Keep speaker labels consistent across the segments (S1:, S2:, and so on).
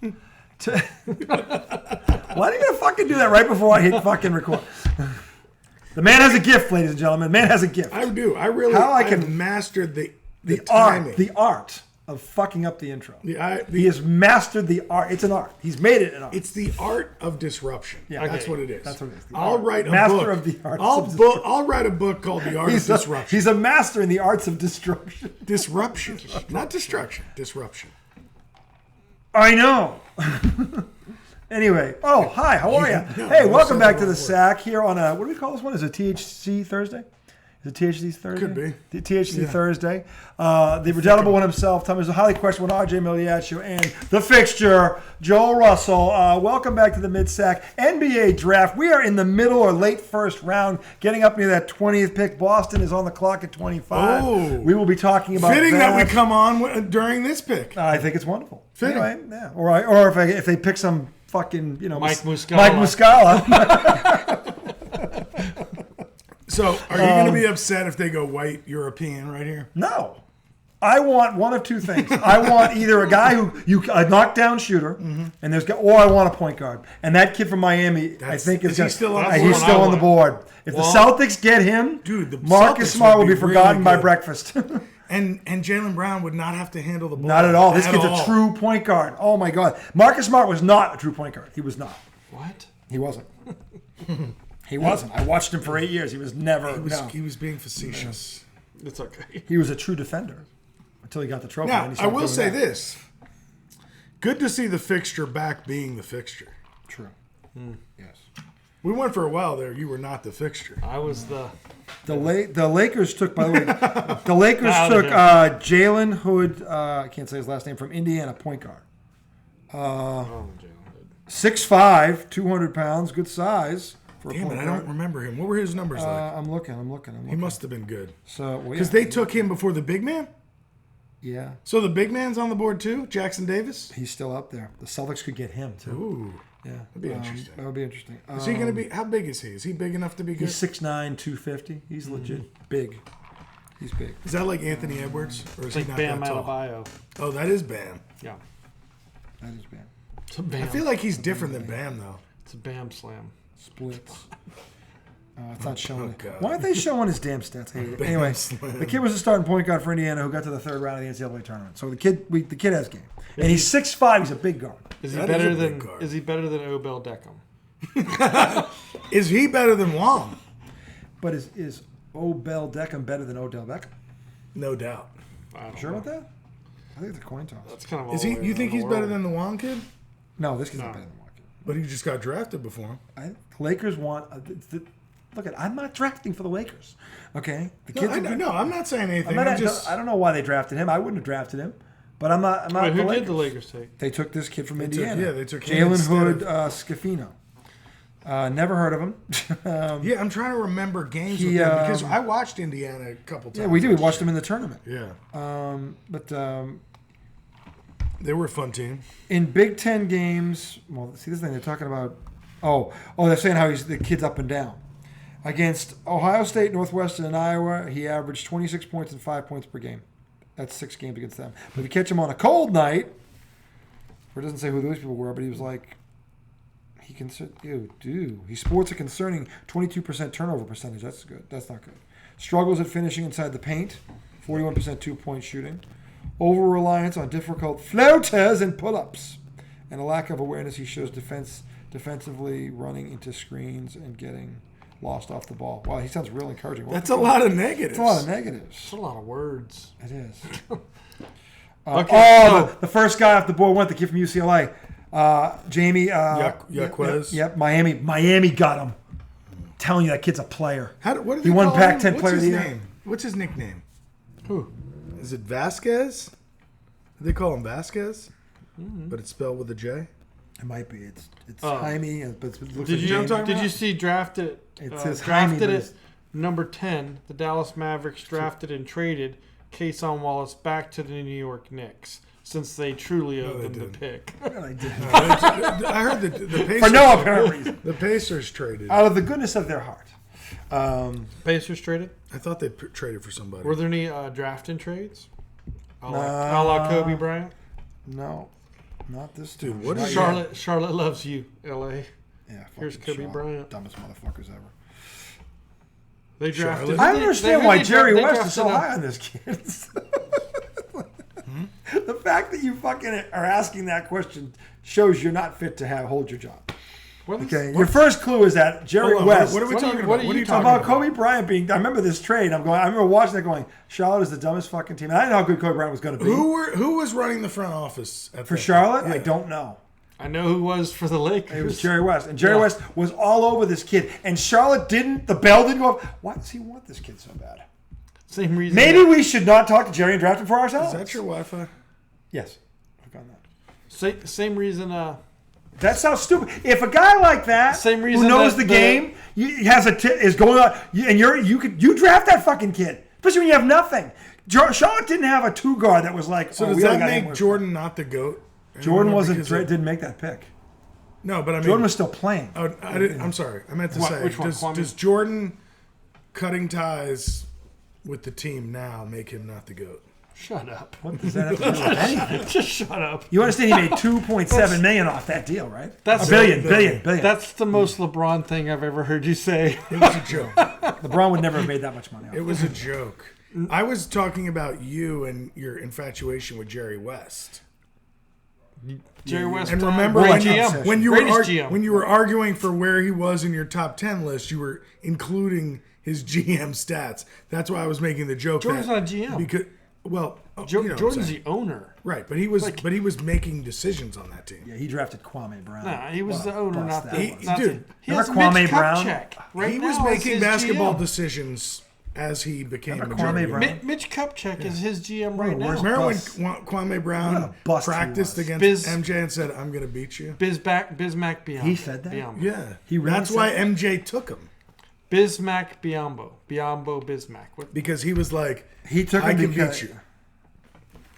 S1: Why do you gotta fucking do that right before I hit fucking record? The man has a gift, ladies and gentlemen. The man has a gift.
S2: I do. I've mastered the timing.
S1: The art of fucking up the intro. He
S2: The
S1: has mastered the art. It's an art. He's made it an art.
S2: It's the art of disruption.
S1: Yeah.
S2: That's what it is.
S1: That's what it is.
S2: I'll write a
S1: Master
S2: book.
S1: of the arts of disruption.
S2: I'll write a book called The Art of Disruption.
S1: He's a master in the arts of destruction.
S2: Disruption. Not destruction. Disruption.
S1: I know. Anyway. Oh, hi. How are you? Hey, welcome back to the Sack here on a, what do we call this one? Is it THC Thursday? Is it THC Thursday?
S2: Could be.
S1: The THC Thursday. The redoubtable one himself, Thomas, the highly questionable RJ Miliaccio, and the fixture, Joel Russell. Welcome back to the Mid-Sack NBA Draft. We are in the middle or late first round, getting up near that 20th pick. Boston is on the clock at 25.
S2: Oh.
S1: We will be talking about
S2: Fitting that we come on during this pick.
S1: I think it's wonderful.
S2: Fitting.
S1: Anyway, yeah. Or if they pick some fucking,
S3: Mike Muscala.
S1: Mike Muscala.
S2: So, are you going to be upset if they go white European right here?
S1: No. I want one of two things. I want either a guy a knockdown shooter, and or I want a point guard. And that kid from Miami, I think is
S2: still on the
S1: he's
S2: board?
S1: still on the board. If the Celtics get him,
S2: dude, the
S1: Marcus
S2: Celtics
S1: Smart will
S2: would
S1: be
S2: be
S1: forgotten
S2: really
S1: by
S2: good.
S1: breakfast.
S2: And Jaylen Brown would not have to handle the ball.
S1: Not at all. This
S2: at
S1: kid's
S2: all.
S1: a true point guard. Oh my God, Marcus Smart was not a true point guard. He was not.
S3: What?
S1: He wasn't. He wasn't. I watched him for 8 years. He was never.
S2: He was being facetious.
S3: It's okay.
S1: He was a true defender until he got the trophy.
S2: Now,
S1: and he
S2: I
S1: started
S2: will
S1: doing
S2: say
S1: that.
S2: this. Good to see the fixture back being the fixture.
S1: True. Yes.
S2: We went for a while there. You were not the fixture.
S3: I was the...
S1: The Lakers took, by the way, the Lakers
S3: Out
S1: took
S3: of
S1: Jalen Hood, I can't say his last name, from Indiana, point guard.
S3: Jalen Hood.
S1: 6'5", 200 pounds, good size for a
S2: Damn
S1: point
S2: it, I
S1: guard.
S2: don't remember him. What were his numbers like?
S1: I'm looking.
S2: He must have been good.
S1: So,
S2: Because they took him before the big man?
S1: Yeah,
S2: So the big man's on the board too? Jackson Davis?
S1: he's still up there. The Celtics could get him, too.
S2: Ooh.
S1: Yeah,
S2: That'd be interesting.
S1: That would be interesting.
S2: Is he going to be, how big is he? Is he big enough to be good?
S1: He's 6'9", 250. He's legit big. He's big.
S2: Is that like Anthony Edwards? Or is
S3: It's
S2: he
S3: like
S2: not
S3: Bam
S2: that tall?
S3: Adebayo.
S2: Oh, that is Bam.
S3: Yeah.
S1: That is bad.
S3: It's a Bam.
S2: I feel like he's different than Bam, though.
S3: It's a Bam slam.
S1: Splits. It's not showing it.
S2: God.
S1: Why aren't they showing his damn stats? I hate it.
S2: Bam
S1: Anyway,
S2: slam.
S1: the kid was a starting point guard for Indiana who got to the third round of the NCAA tournament. So the kid has game, and he's 6'5". He's a big guard.
S3: Is he
S2: That
S3: better
S2: is a big
S3: than
S2: guard.
S3: Is he better than Odell Beckham?
S2: Is he better than Wong?
S1: But is Odell Beckham better than Odell Beckham?
S2: No doubt.
S3: I don't
S1: Sure
S3: know.
S1: about that? I think it's a coin toss.
S3: That's kind of
S2: Is
S3: all
S2: he?
S3: the way
S2: You think
S3: around
S2: he's
S3: the
S2: better
S3: world.
S2: than the Wong kid?
S1: No, this kid's
S3: No.
S1: not better than Walker.
S2: But he just got drafted before him.
S1: The Lakers want. Look at. I'm not drafting for the Lakers. Okay, the
S2: No, I'm not saying anything.
S1: I don't know why they drafted him. I wouldn't have drafted him. But I'm not.
S3: Wait,
S1: the
S3: who
S1: Lakers.
S3: did the Lakers take?
S1: They took this kid from
S2: took-
S1: Indiana.
S2: yeah, they took him
S1: Jalen
S2: instead
S1: Hood
S2: of-
S1: Scafino. Never heard of him.
S2: Yeah, I'm trying to remember games
S1: He,
S2: with him because I watched Indiana a couple times.
S1: Yeah, we do. We
S2: last
S1: watched
S2: year.
S1: him in the tournament.
S2: Yeah,
S1: But
S2: they were a fun team.
S1: in Big Ten games, well, see this thing they're talking about. Oh, they're saying how the kid's up and down. Against Ohio State, Northwestern, and Iowa, he averaged 26 points and 5 points per game. That's 6 games against them. But if you catch him on a cold night, or it doesn't say who those people were, but he was like, he sports a concerning 22% turnover percentage. That's good. That's not good. Struggles at finishing inside the paint, 41% 2-point shooting. Over-reliance on difficult floaters and pull-ups. And a lack of awareness he shows defensively, running into screens and getting lost off the ball. Wow, he sounds real encouraging.
S2: That's a lot of negatives.
S1: It's a lot of negatives.
S3: It's a lot of words.
S1: It is.
S3: Okay,
S1: the first guy off the board went the kid from UCLA. Jamie.
S2: Yaquez.
S1: Yep, Miami got him. Telling you that kid's a player.
S2: What do
S1: He
S2: they
S1: won
S2: call
S1: Pac-10
S2: him?
S1: Player of
S2: What's
S1: the
S2: his
S1: Year.
S2: name? What's his nickname?
S3: Who?
S2: Is it Vasquez? Do they call him Vasquez? But it's spelled with a J?
S1: It might be. It's Jaime, but it looks
S3: Did
S1: like
S3: you
S1: Jamie.
S3: did you see drafted?
S1: It says Jaime,
S3: drafted
S1: but
S3: at
S1: it's-
S3: number 10. The Dallas Mavericks drafted and traded Kason Wallace back to the New York Knicks since they truly owed them the
S2: didn't.
S3: pick.
S1: I did.
S2: I heard the Pacers.
S1: For no apparent reason.
S2: The Pacers traded.
S1: Out of the goodness of their heart.
S3: Pacers traded.
S2: I thought they traded for somebody.
S3: Were there any draft and trades? A la Kobe Bryant.
S1: No. Not this
S2: Dude,
S1: time.
S2: what
S1: Not
S2: is
S1: yet.
S3: Charlotte loves you, L.A.
S1: Yeah,
S3: Here's
S1: fucking
S3: Kobe
S1: Shaw.
S3: Bryant.
S1: Dumbest motherfuckers ever.
S3: They drafted.
S2: Charlotte?
S1: I don't understand why Jerry
S3: they
S1: West is so
S3: drafted
S1: high on this kid. The fact that you fucking are asking that question shows you're not fit to hold your job. Okay, your first clue is that Jerry
S2: Hold on,
S1: West.
S2: what are we
S3: What are
S2: talking
S3: you-
S2: about?
S3: what are
S2: What are
S3: you
S2: you
S3: talking
S2: talking
S1: about Kobe Bryant being. I remember this trade. I remember watching that, going, Charlotte is the dumbest fucking team. And I didn't know how good Kobe Bryant was going to be.
S2: Who was running the front office
S1: For Charlotte,
S2: Yeah.
S1: I don't know.
S3: I know who was for the Lakers.
S1: It was Jerry West, and Jerry West was all over this kid. And Charlotte didn't. The bell didn't go off. Why does he want this kid so bad?
S3: Same reason.
S1: Maybe we should not talk to Jerry and draft him for ourselves.
S2: Is that your Wi-Fi?
S1: Yes. Click on that.
S3: Same reason.
S1: That sounds stupid. If a guy like that,
S3: Same reason
S1: who knows
S3: that
S1: the game, has is going on, and you draft that fucking kid, especially when you have nothing. Charlotte didn't have a two guard that was like.
S2: So
S1: oh,
S2: does
S1: we
S2: that
S1: only got him
S2: make
S1: with-
S2: Jordan not the GOAT?
S1: Jordan
S2: anymore because
S1: didn't make that pick.
S2: No, but I mean,
S1: Jordan was still playing.
S2: I'm sorry. I meant to say,
S3: which one,
S2: does,
S3: Kwame?
S2: does Jordan cutting ties with the team now make him not the GOAT?
S3: Shut up.
S1: What does that have to do with anything?
S3: Just shut up.
S1: You understand he made $2.7 million off that deal, right?
S3: That's
S1: a billion.
S3: That's the most LeBron thing I've ever heard you say.
S2: It was a joke.
S1: LeBron would never have made that much money. Off
S2: It was a joke. I was talking about you and your infatuation with Jerry West.
S3: Jerry West.
S2: And remember
S1: Great
S2: when
S1: GM.
S2: when you
S3: Greatest
S2: were
S3: GM.
S2: when you were arguing for where he was in your top 10 list, you were including his GM stats. That's why I was making the joke.
S3: Jordan's
S2: that
S3: not a GM.
S2: Because you know what I'm
S3: Jordan's
S2: saying.
S3: the owner.
S2: Right, but he was making decisions on that team.
S1: Yeah, he drafted Kwame Brown.
S3: Nah, he was
S1: What
S3: the
S1: a
S3: owner,
S1: bust
S3: not
S1: that
S3: the.
S1: was.
S3: Not
S2: Dude,
S3: he has
S1: remember
S3: Mitch
S1: Kwame Brown?
S3: Kupchak. Right
S2: He was
S3: now is
S2: making
S3: his
S2: basketball
S3: GM.
S2: decisions as he became
S1: Remember
S2: majority
S1: Kwame
S2: owner.
S1: Brown?
S3: Mitch Kupchak is his GM
S1: What a
S3: right now.
S1: worst
S2: Remember when
S1: bust.
S2: Kwame
S1: What a
S2: Brown
S1: bust he
S2: practiced
S1: was.
S2: against MJ and said, "I'm going to beat you"?
S3: Bismack Biombo.
S1: He said that?
S2: Yeah,
S1: He really
S2: that's
S1: said
S2: why
S1: that?
S2: MJ took him
S3: Bismack Biombo. Biombo Bismack. What?
S2: because he was like,
S1: He took
S2: "I
S1: him
S2: can
S1: because-
S2: beat you,"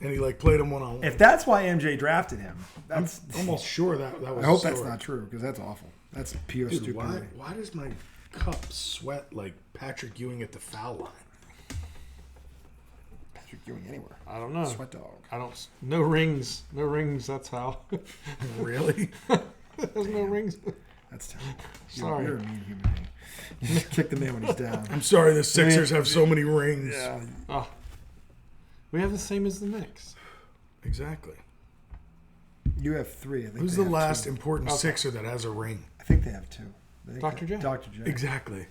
S2: and he like played him one on one.
S1: If that's why MJ drafted him, that's.
S2: Almost sure that was.
S1: I hope
S2: the
S1: that's
S2: story.
S1: not true because that's awful. That's pure
S2: Dude,
S1: stupidity.
S2: why does my cup sweat like Patrick Ewing at the foul line?
S1: Patrick Ewing anywhere.
S3: I don't know.
S1: Sweat dog.
S3: I don't. No rings. No rings. That's how.
S2: Really?
S3: There's no rings.
S1: That's terrible.
S3: Sorry.
S1: You're a mean human being. You just kick the man when he's down.
S2: I'm sorry, the Sixers have so many rings.
S1: Yeah.
S3: Oh. We have the same as the Knicks.
S2: Exactly.
S1: You have three. I think
S2: Who's
S1: they
S2: the
S1: have
S2: last
S1: two.
S2: important Sixer that has a ring?
S1: I think they have two. I think
S3: Dr. J.
S1: Dr. J.
S2: Exactly.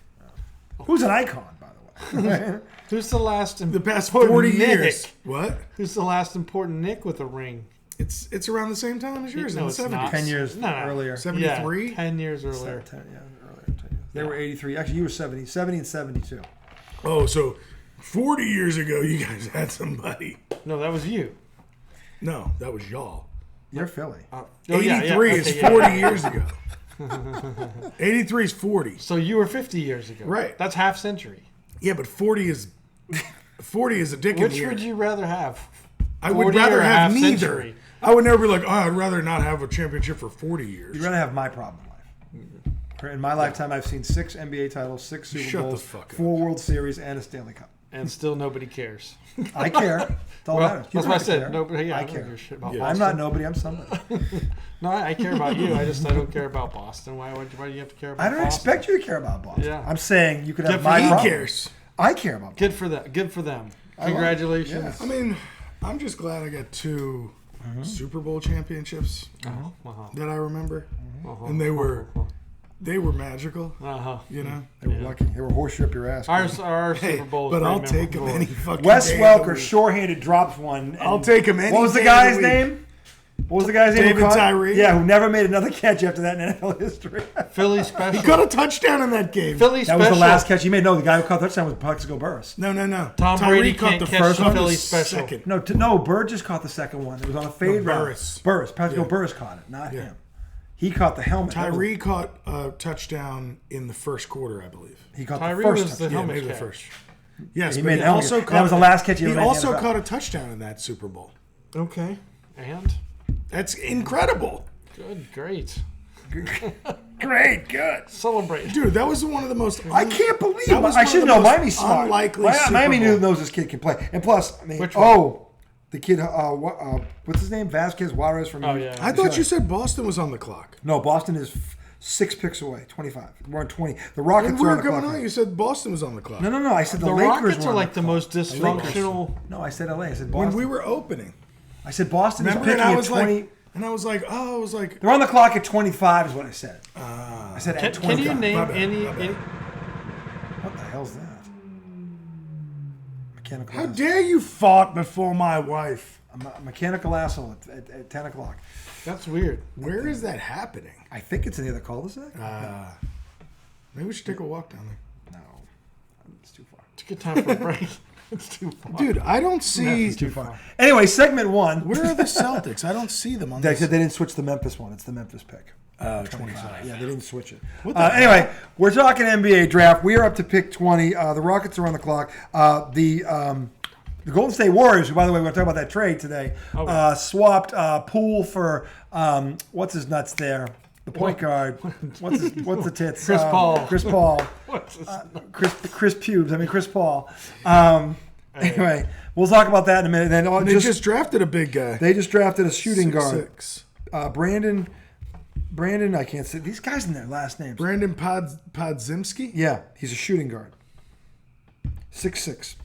S1: Who's an icon, by the way.
S3: Who's the last
S2: The past
S3: important
S2: 40
S3: Nick?
S2: years. What?
S3: Who's the last important Nick with a ring?
S2: It's around the same time as yours
S3: No,
S2: in the
S3: it's
S2: 70s.
S3: not.
S1: 10 years
S3: No.
S1: earlier.
S2: 73?
S3: Yeah, 10 years earlier.
S1: Earlier. 10 years. They were 83. Actually, you were 70. 70 and 72.
S2: Oh, so 40 years ago, you guys had somebody.
S3: No, that was you.
S2: No, that was y'all.
S1: You're Philly.
S2: 83 is 40 years ago. 83 is 40.
S3: So you were 50 years ago.
S2: Right.
S3: That's half century.
S2: Yeah, but 40 is a dick in
S3: Which
S2: the year.
S3: would you rather have?
S2: I would
S3: 40
S2: rather
S3: or
S2: have
S3: half
S2: neither.
S3: century?
S2: I would never be like, oh, I'd rather not have a championship for 40 years.
S1: You'd rather have my problem in life. In my lifetime, I've seen 6 NBA titles, 6 Super
S2: Shut the
S1: Bowls,
S2: fuck up.
S1: 4 World Series, and a Stanley Cup.
S3: And still nobody cares.
S1: I care. That's all
S3: Well,
S1: that matters. You
S3: that's
S1: don't
S3: what I
S1: have to
S3: said.
S1: care.
S3: Nobody. Yeah,
S1: I
S3: don't
S1: care.
S3: give a shit about
S2: Yeah.
S3: Boston.
S1: I'm not nobody. I'm somebody.
S3: No, I care about you. I don't care about Boston. Why do you have to care about
S1: I don't
S3: Boston?
S1: expect you to care about Boston.
S3: Yeah.
S1: I'm saying you could
S3: Good
S1: have
S3: for
S1: my
S3: you.
S2: He
S1: problem.
S2: cares.
S1: I care about
S3: Good for them. Good for them.
S1: I love it.
S3: Congratulations.
S2: I mean, I'm just glad I got 2 Super Bowl championships that I remember, and they were magical. You know.
S1: They were lucky. They were horseshoe up your ass.
S3: Our
S2: Hey,
S3: Super Bowl.
S2: but I'll take them any fucking
S1: Wes
S2: day of the
S1: Welker
S2: week.
S1: short-handed drops one. and-
S2: I'll take him any
S1: What was the
S2: day of
S1: guy's
S2: week.
S1: name? What was the guy's name? who
S2: David
S1: caught-
S2: Tyree?
S1: Yeah, who never made another catch after that in NFL history.
S3: Philly special.
S2: He got a touchdown in that game.
S3: Philly
S1: That
S3: special.
S1: was the last catch he made. No, the guy who caught the touchdown was Plexico Burris.
S2: No.
S3: Tom
S2: Tyree
S3: Brady
S2: caught
S3: can't
S2: the
S3: catch
S2: first
S3: the
S2: one.
S3: Philly
S2: the
S3: special.
S2: second.
S1: No, Bird just caught the second one. It was on a fade route.
S2: Burris.
S1: Plexico
S2: Yeah.
S1: Burris caught it, not
S2: Yeah.
S1: him. He caught the helmet.
S2: Tyree caught a touchdown in the first quarter, I believe.
S1: He caught
S3: Tyree
S1: the first
S3: was the
S1: touchdown.
S3: helmet
S2: maybe the
S3: catch.
S2: first. Yes,
S1: He
S2: but
S1: made
S2: he
S1: the helmet
S2: also
S1: catch.
S2: caught.
S1: That was the last catch he
S2: He
S1: ever made in the
S2: also
S1: NFL.
S2: caught a touchdown in that Super Bowl.
S3: Okay. And
S2: That's incredible,
S3: good, great.
S1: Great, good.
S3: Celebrate.
S2: dude. That was one of the most.
S1: I can't believe
S2: That was
S1: I
S2: one
S1: should
S2: of
S1: know
S2: the most
S1: Miami's smart.
S2: unlikely
S1: Miami
S2: Super Bowl.
S1: knows this kid can play. And plus, I mean,
S3: Which one?
S1: The kid, what's his name? Vasquez Juarez from.
S3: Oh, yeah.
S2: I thought you said Boston was on the clock.
S1: No, Boston is 6 picks away. 25. We're on 20. The Rockets
S2: When we
S1: are on
S2: were
S1: the clock.
S2: coming on, you said Boston was on the clock.
S1: No. I said the
S3: The
S1: Lakers
S3: Rockets
S1: were
S3: are
S1: on
S3: like the
S1: clock.
S3: most dysfunctional.
S1: No, I said LA. I said Boston.
S2: When we were opening.
S1: I said Boston is
S2: Remember,
S1: picking
S2: and I
S1: at
S2: was
S1: 20.
S2: like,
S1: They're on the clock at 25 is what I said. I said at
S3: Can
S1: 25.
S3: you name
S2: My bad,
S3: any?
S2: my bad.
S1: What the hell's that? Mechanical
S2: how
S1: asshole.
S2: dare you fart before my wife?
S1: A mechanical asshole at 10 o'clock.
S3: That's weird.
S2: Where is that happening?
S1: I think it's in the other cul-de-sac.
S2: Maybe we should take a walk down there.
S1: No. It's too far.
S3: It's a good time for a break. It's too far.
S2: Dude, I don't see.
S1: It's too far. Anyway, segment 1.
S2: Where are the Celtics? I don't see them on
S1: They
S2: this.
S1: said they didn't switch the Memphis one. It's the Memphis pick.
S2: 25.
S1: Yeah, they didn't switch it.
S2: What the
S1: Anyway, we're talking NBA draft. We are up to pick 20. The Rockets are on the clock. The Golden State Warriors, who, by the way, we're going to talk about that trade today, swapped Poole for, what's his nuts there? The point guard. What's the tits?
S3: Chris Paul.
S1: Chris Paul.
S3: What's this?
S1: Chris Pubes. I mean, Chris Paul. Anyway, we'll talk about that in a minute. Then
S2: They just drafted a big guy.
S1: they just drafted a shooting guard.
S2: 6'6".
S1: Brandon, I can't say these guys in their last names.
S2: Brandon Podzimski?
S1: Yeah, he's a shooting guard. 6'6",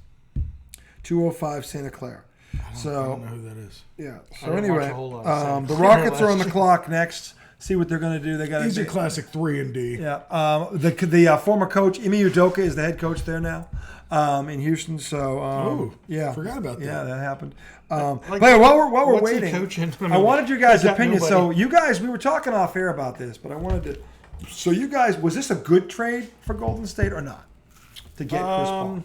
S1: 205 Santa Clara.
S2: I don't know who that is.
S1: Yeah.
S3: I
S1: So
S3: didn't
S1: anyway,
S3: watch a whole lot of Santa
S1: the
S3: Clara
S1: Rockets are on the
S3: last
S1: clock next. See what they're going to do. They got
S2: He's a classic 3-and-D.
S1: Yeah. The former coach Ime Udoka is the head coach there now in Houston. So yeah,
S2: forgot about that.
S1: Yeah, that happened. But while we're
S3: what's he
S1: waiting,
S3: coaching?
S1: I wanted your guys'
S3: he's got
S1: opinion.
S3: nobody.
S1: So you guys, we were talking off air about this, but I wanted to. So you guys, was this a good trade for Golden State or not to get Chris Paul?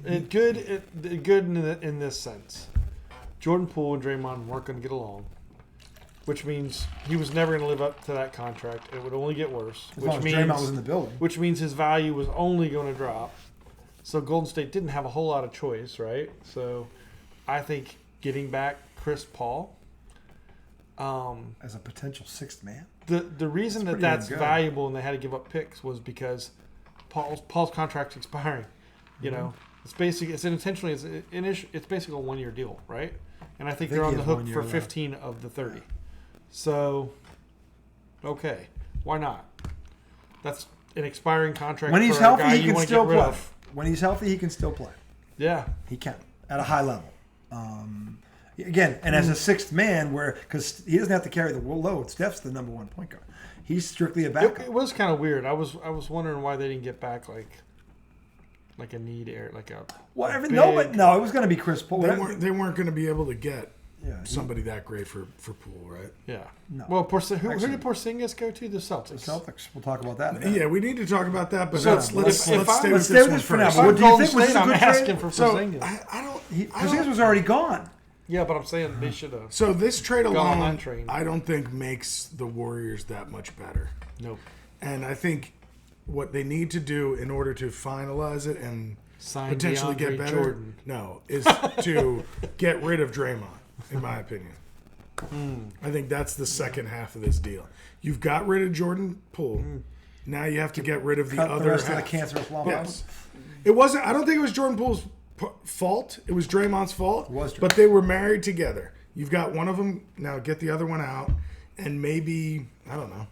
S3: Good in this sense. Jordan Poole and Draymond weren't going to get along, which means he was never going to live up to that contract. It would only get worse.
S1: As long as Draymond was in the building.
S3: Which means his value was only going to drop. So Golden State didn't have a whole lot of choice, right? So I think getting back Chris Paul,
S1: As a potential sixth man.
S3: the reason
S1: pretty
S3: that's
S1: good.
S3: valuable and they had to give up picks was because Paul's contract's expiring. You know, it's basically it's basically a 1-year deal, right? And I think they're on
S1: he
S3: the
S1: has
S3: hook
S1: 1 year
S3: for
S1: left.
S3: 15 of the 30. So, okay, why not? That's an expiring contract.
S1: When he's
S3: for a guy
S1: healthy, he
S3: you
S1: can
S3: wanna
S1: still
S3: get rid
S1: play.
S3: of.
S1: When he's healthy, he can still play.
S3: Yeah,
S1: He can at a high level. Again, and as a sixth man, because he doesn't have to carry the load. Steph's the number 1 point guard. He's strictly a backup.
S3: it was kind of weird. I was wondering why they didn't get back like a need air like a.
S1: Well,
S3: a
S1: no,
S3: big-
S1: but no, it was going to be Chris Paul.
S2: They weren't going to be able to get
S1: Yeah,
S2: somebody that great for Poole, right?
S3: Yeah.
S1: No.
S3: Well, who
S1: Actually-
S3: did Porzingis go to? The Celtics.
S1: Celtics. We'll talk about that.
S2: Yeah, we need to talk about that, but
S3: So
S2: let's
S3: if
S2: stay
S3: I-
S2: with
S1: let's stay
S2: this
S1: with
S2: one
S1: this for now.
S2: first.
S1: But
S3: If
S1: what
S3: I'm
S1: do you
S3: Golden
S1: think? Was
S3: State,
S1: this a
S3: I'm
S1: good
S3: asking
S1: trade?
S3: for
S2: So
S3: Porzingis.
S2: I don't.
S1: Porzingis was already gone.
S3: Yeah, but I'm saying they should have.
S2: So this trade
S3: on
S2: alone,
S3: that train.
S2: I don't think makes the Warriors that much better.
S3: Nope.
S2: And I think what they need to do in order to finalize it and
S3: Sign
S2: potentially
S3: DeAndre
S2: get better,
S3: Jordan.
S2: no, is to get rid of Draymond, in my opinion. I think that's the second half of this deal. You've got rid of Jordan Poole. Now you have to get rid of the
S1: Cut
S2: other
S1: the rest of
S2: half.
S1: the cancerous lump.
S2: Yes. It wasn't. I don't think it was Jordan Poole's fault. It was Draymond's fault.
S1: It was Draymond.
S2: But they were married together. You've got one of them now. Get the other one out, and maybe I don't know.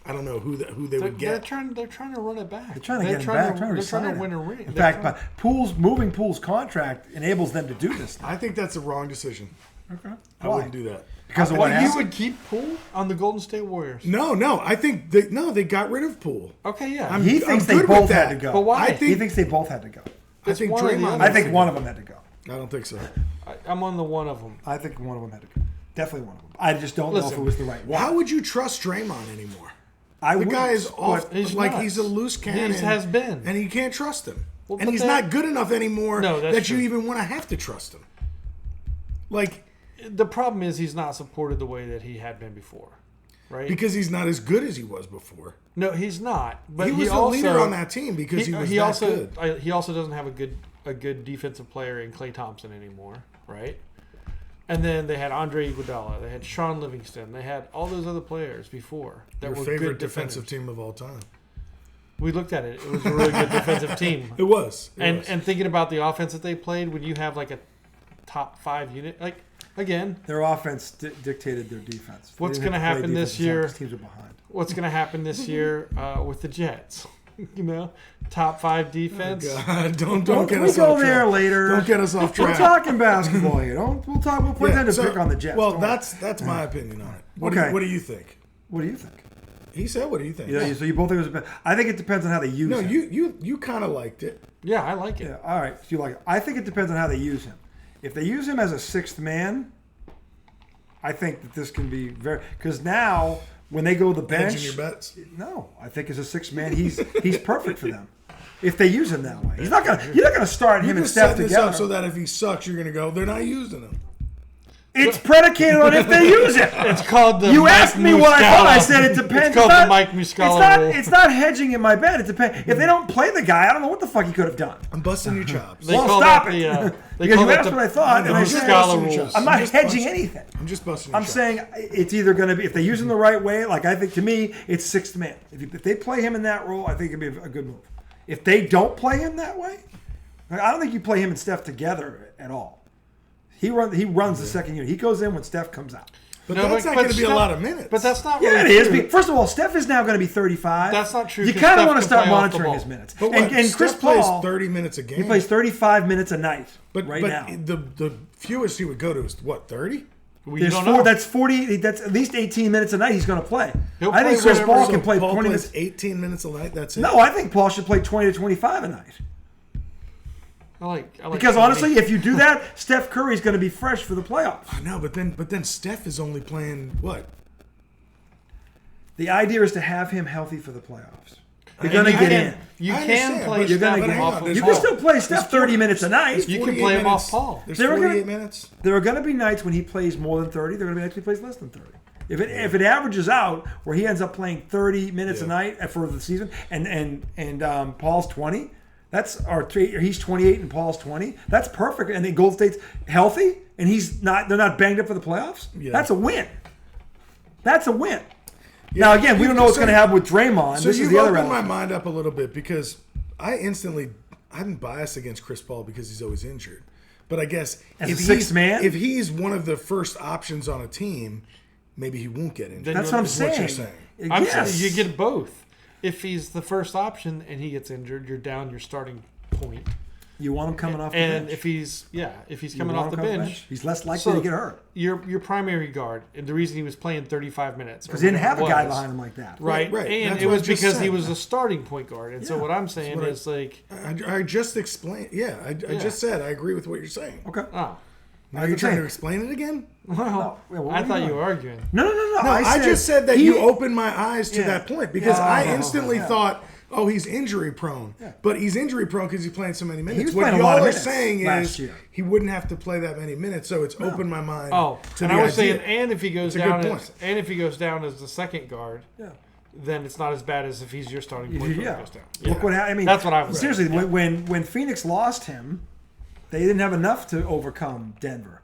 S2: I don't know who they would
S3: They're
S2: get.
S3: trying to run it back.
S1: They're trying to get him back. Trying to
S3: They're
S1: resign
S3: trying to
S1: him.
S3: win a ring.
S1: In fact, moving Poole's contract enables them to do this.
S2: I think that's a wrong decision.
S1: Okay.
S2: I
S1: Why?
S2: wouldn't do that.
S1: Because of what
S3: you
S1: happened?
S3: would keep Poole on the Golden State Warriors.
S2: No. I think they got rid of Poole.
S3: Okay, yeah.
S2: I'm-
S1: He thinks
S2: I'm
S1: they
S2: good with
S1: both had
S2: that.
S1: to go.
S3: But why?
S2: I
S1: He
S2: think
S1: thinks they both had to go.
S2: I think
S3: one or the
S2: Draymond.
S3: other.
S1: I think one of them had to go.
S2: I don't think so.
S3: I'm on the one of them.
S1: I think one of them had to go. Definitely one of them. I just don't know if
S3: Listen,
S1: it was the right one.
S2: How would you trust Draymond anymore?
S1: I
S2: The
S1: wouldn't,
S2: guy is off.
S1: but
S3: He's
S2: like
S3: nuts.
S2: he's a loose cannon.
S3: He has been.
S2: and you can't trust him.
S3: Well,
S2: and
S3: but
S2: he's
S3: that-
S2: not good enough anymore
S3: No, that's
S2: that you
S3: true.
S2: even want to have to trust him. Like
S3: The problem is he's not supported the way that he had been before, right?
S2: because he's not as good as he was before.
S3: No, he's not. But
S2: He was the
S3: also,
S2: leader on that team because he was that
S3: also
S2: good.
S3: he also doesn't have a good defensive player in Klay Thompson anymore, right? And then they had Andre Iguodala, they had Sean Livingston, they had all those other players before that
S2: Your
S3: were
S2: favorite
S3: good
S2: defensive
S3: defenders.
S2: team of all time.
S3: We looked at it; it was a really good defensive team.
S2: It was. It
S3: And
S2: was.
S3: and thinking about the offense that they played, when you have like a top 5 unit. Like, again,
S1: Their offense dictated their defense.
S3: What's
S1: They didn't
S3: gonna
S1: have to play
S3: happen this
S1: defense
S3: year?
S1: because teams are behind.
S3: what's going to happen this year with the Jets? Top 5 defense.
S2: Oh, God, don't
S1: Don't
S2: get
S1: we
S2: us
S1: go
S2: off
S1: there
S2: track.
S1: later?
S2: Don't get us off
S1: We're
S2: track.
S1: talking basketball here. We'll pretend to
S2: so-
S1: pick on the Jets.
S2: Well,
S1: Don't worry.
S2: that's my opinion on it. What
S1: Okay.
S2: what do you think?
S1: What do you think?
S2: He said, "What do you think?"
S1: So you both think it was I think it depends on how they use
S2: No,
S1: him.
S2: you kind of liked it.
S3: Yeah, I like it.
S1: Yeah, all right. So you like it. I think it depends on how they use him. If they use him as a 6th man, I think that this can be very because now when they go to the bench,
S2: Hedging your bets.
S1: no, I think as a 6th man, he's perfect for them. If they use him that way, you're not gonna start him
S2: You're
S1: and
S2: just
S1: Steph
S2: setting this
S1: together.
S2: up so that if he sucks, you're gonna go. They're not using him.
S1: It's predicated on if they use it.
S3: It's called the
S1: You
S3: Mike
S1: asked me what I thought. I said it depends.
S3: It's called the Mike Muscala rule.
S1: It's not hedging in my bet. It depends. If they don't play the guy, I don't know what the fuck he could have done.
S2: I'm busting your chops.
S3: They
S1: Well,
S3: call
S1: stop
S3: that
S1: it.
S3: the, they
S1: Because
S3: call
S1: you
S3: that
S1: asked
S3: the,
S1: what I thought, and I
S2: just
S1: said,
S3: Muscala
S2: busting your
S3: rules.
S2: chops.
S1: I'm not
S2: just
S1: hedging
S2: busting-
S1: anything.
S2: I'm just busting. Your
S1: I'm
S2: chops.
S1: saying it's either going to be if they use him the right way. Like I think to me, it's 6th man. If they play him in that role, I think it'd be a good move. If they don't play him that way, I don't think you play him and Steph together at all. He runs the second unit. He goes in when Steph comes out.
S2: But
S3: No,
S2: that's
S3: but-
S2: not
S3: but
S2: going to be a
S3: Steph-
S2: lot of minutes.
S3: But that's not
S1: Yeah,
S3: really
S1: it is.
S3: true.
S1: First of all, Steph is now going to be 35.
S3: That's not true,
S1: You
S3: 'cause
S1: kind of
S3: Steph
S1: want to
S3: can
S1: start
S3: play off the
S1: monitoring
S3: ball.
S1: his minutes.
S2: But what,
S1: And
S2: Steph
S1: Chris
S2: plays
S1: Paul,
S2: 30 minutes a game.
S1: he plays 35 minutes a night
S2: but
S1: right
S2: but
S1: now.
S2: the fewest he would go to is what 30.
S3: We
S1: There's
S3: don't
S1: 4.
S3: know.
S1: That's 40. That's at least 18 minutes a night he's going to play.
S3: He'll
S1: I think
S3: play
S1: Chris Paul
S3: whatever-
S1: can play
S2: Paul
S1: 20
S2: plays
S1: minutes.
S2: 18 minutes a night. That's it.
S1: No, I think Paul should play 20 to 25 a night.
S3: I like
S1: Because
S3: 20.
S1: honestly, if you do that, Steph Curry's going to be fresh for the playoffs.
S2: No, but then Steph is only playing what?
S1: The idea is to have him healthy for the playoffs. You're
S3: And
S1: going to
S3: you
S1: get
S3: can-
S1: in.
S3: You
S2: I
S3: can
S2: understand,
S3: play
S2: but
S1: you're gonna
S3: Steph
S1: get-
S3: off
S2: hang on,
S3: of
S2: there's
S1: You
S3: Paul.
S1: can still play Steph 30 minutes a night.
S3: You can
S2: 48
S3: play him off
S2: minutes.
S3: Paul.
S2: There's
S1: They were
S2: 48
S1: gonna-
S2: minutes.
S1: There are going to be nights when he plays more than 30. There are going to be nights when he plays less than 30. If it averages out where he ends up playing 30 minutes a
S2: Yeah.
S1: night for the season, and Paul's 20, he's 28 and Paul's 20. That's perfect. And then Golden State's healthy and they're not banged up for the playoffs.
S2: Yeah.
S1: That's a win. That's a win. Now again, we don't know what's going to happen with Draymond.
S2: So
S1: This is
S2: you've
S1: the other
S2: opened my
S1: element.
S2: mind up a little bit because I'm biased against Chris Paul because he's always injured. But I guess
S1: As
S2: if
S1: a sixth
S2: he's
S1: man?
S2: if he's one of the first options on a team, maybe he won't get injured.
S3: Then
S1: That's what I'm
S2: Is what
S1: saying.
S2: you're saying.
S3: I'm
S1: Yes.
S3: saying you get both. If he's the first option and he gets injured, you're down your starting point.
S1: You want him coming off the
S3: And
S1: bench.
S3: if he's
S1: You
S3: coming
S1: want
S3: off
S1: him
S3: the
S1: coming
S3: bench,
S1: he's less likely
S3: So-
S1: to get hurt
S3: your primary guard, and the reason he was playing 35 minutes
S1: because he didn't have a guy
S3: was,
S1: behind him like that.
S3: Right,
S2: Right.
S3: and
S2: That's
S3: it
S2: what I
S3: was
S2: just
S3: because
S2: said.
S3: he was a starting point guard. And so
S1: Yeah.
S3: what I'm saying
S2: what I-
S3: is like,
S2: I just explained. Yeah, I just said I agree with what you're saying.
S1: Okay.
S3: oh,
S2: Now you're trying
S1: saying-
S2: to explain it again?
S3: well,
S1: Yeah, what
S3: I
S1: were
S3: thought
S1: you
S3: you
S1: doing?
S3: were arguing.
S1: No.
S2: No, I just said that
S1: he-
S2: you opened my eyes to
S1: Yeah.
S2: that point because I instantly
S1: yeah.
S2: thought, oh, he's injury prone. But he's injury prone because he's playing so many minutes.
S1: was
S2: What
S1: playing a
S2: y'all
S1: lot of
S2: are
S1: minutes
S2: saying
S1: last
S2: is
S1: year.
S2: he wouldn't have to play that many minutes, so it's opened my mind.
S3: Oh,
S2: to
S3: and
S2: the
S3: I was
S2: idea.
S3: saying, and if he goes
S2: It's a good
S3: down,
S2: point.
S3: if he goes down as the second guard,
S1: Yeah.
S3: then it's not as bad as if he's your starting point guard
S1: Yeah.
S3: goes down.
S1: Look what happened. I mean,
S3: That's what I was
S1: seriously.
S3: saying.
S1: When Phoenix lost him, they didn't have enough to overcome Denver.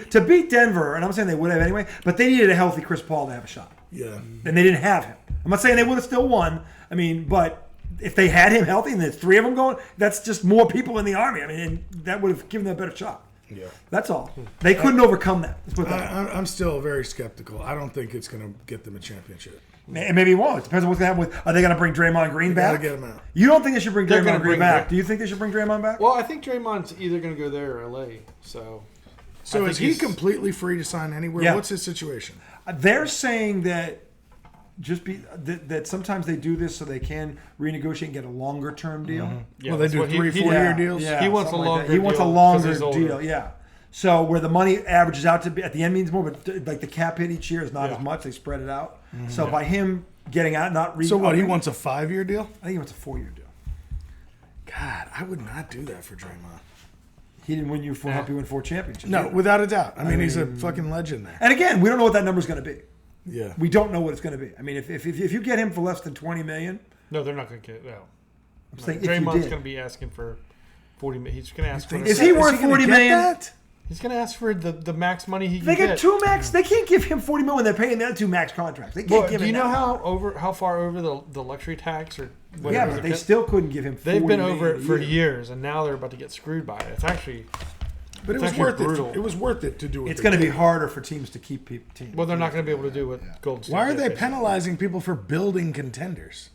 S1: To beat Denver, and I'm saying they would have anyway, but they needed a healthy Chris Paul to have a shot,
S2: Yeah.
S1: and they didn't have him. I'm not saying they would have still won. I mean, but if they had him healthy and there's 3 of them going, that's just more people in the army. I mean, and that would have given them a better shot.
S2: Yeah.
S1: That's all. They couldn't overcome that. Let's put it that way.
S2: I'm still very skeptical. I don't think it's going to get them a championship.
S1: And maybe it won't. It depends on what's going to happen with. Are they going to bring Draymond Green
S2: Got to
S1: back?
S2: get him out.
S1: You don't think they should bring
S3: They're
S1: Draymond
S3: gonna
S1: Green
S3: bring
S1: back?
S3: Dray-
S1: Do you think they should bring Draymond back?
S3: Well, I think Draymond's either going to go there or LA. So
S2: So
S3: I
S2: is
S3: think
S2: he
S3: he's-
S2: completely free to sign anywhere?
S1: Yeah.
S2: What's his situation?
S1: They're saying that that sometimes they do this so they can renegotiate and get a longer term deal.
S3: yeah,
S2: Well, they
S3: that's
S2: do
S3: what he-
S2: 3-4
S1: Yeah,
S2: year deals.
S1: yeah,
S3: He wants a
S1: something like that.
S3: longer
S1: He wants a
S3: deal 'cause
S1: longer
S3: he's older.
S1: deal. Yeah. So where the money averages out to be at the end means more, but like the cap hit each year is not
S3: Yeah.
S1: as much. They spread it out. So by him getting out, not re-
S2: So what? He wants a 5-year deal?
S1: I think he wants a 4-year deal.
S2: God, I would not do that for Draymond.
S1: He didn't win you for help you win 4 championships.
S2: No, without a doubt. I mean, he's a fucking legend there.
S1: And again, we don't know what that number's going to be.
S2: Yeah.
S1: We don't know what it's going to be. I mean, if you get him for less than $20 million,
S3: no, they're not going to get no.
S1: I'm saying if you
S3: Draymond's
S1: did.
S3: going to be asking for 40 million. He's going to ask for.
S1: Is he worth
S2: gonna
S1: 40
S2: get
S1: million?
S2: that?
S3: He's going to ask for the max money he can
S1: They
S3: get.
S1: get 2 max. They can't give him 40 million when they're paying the other 2 max contracts. They can't
S3: Well,
S1: give
S3: do
S1: him
S3: you know
S1: that.
S3: how far over the luxury tax or whatever?
S1: Yeah, but they still couldn't give him 40
S3: They've been
S1: million
S3: over
S1: a
S3: it for
S1: year.
S3: years, and now they're about to get screwed by it. It's actually
S2: But it
S3: It's
S2: was
S3: actually
S2: worth
S3: brutal.
S2: it. It was worth it to do it.
S1: It's going to be harder for teams to keep teams.
S3: Well, they're not going to be able to do what Golden State
S2: Why are
S3: did,
S2: they
S3: basically.
S2: penalizing people for building contenders?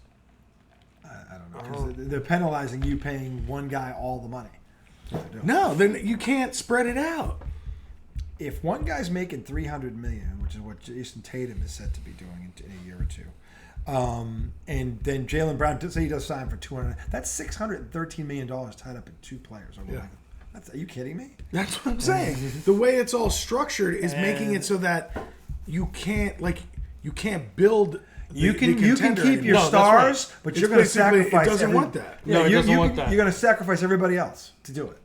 S1: I don't know. 'Cause they're penalizing you paying one guy all the money.
S2: No, then you can't spread it out.
S1: If one guy's making $300 million, which is what Jason Tatum is set to be doing in a year or two, and then Jaylen Brown, say he does sign for $200, that's $613 million tied up in two players.
S2: Yeah.
S1: Are you kidding me?
S2: That's what I'm saying. The way it's all structured is making it so that you can't build.
S1: You can keep your
S3: No, that's
S1: stars,
S3: right.
S1: but
S2: It's
S1: you're going to
S2: basically- it
S1: sacrifice.
S2: doesn't want that.
S3: No, it doesn't want that.
S1: You're going to sacrifice everybody else to do it.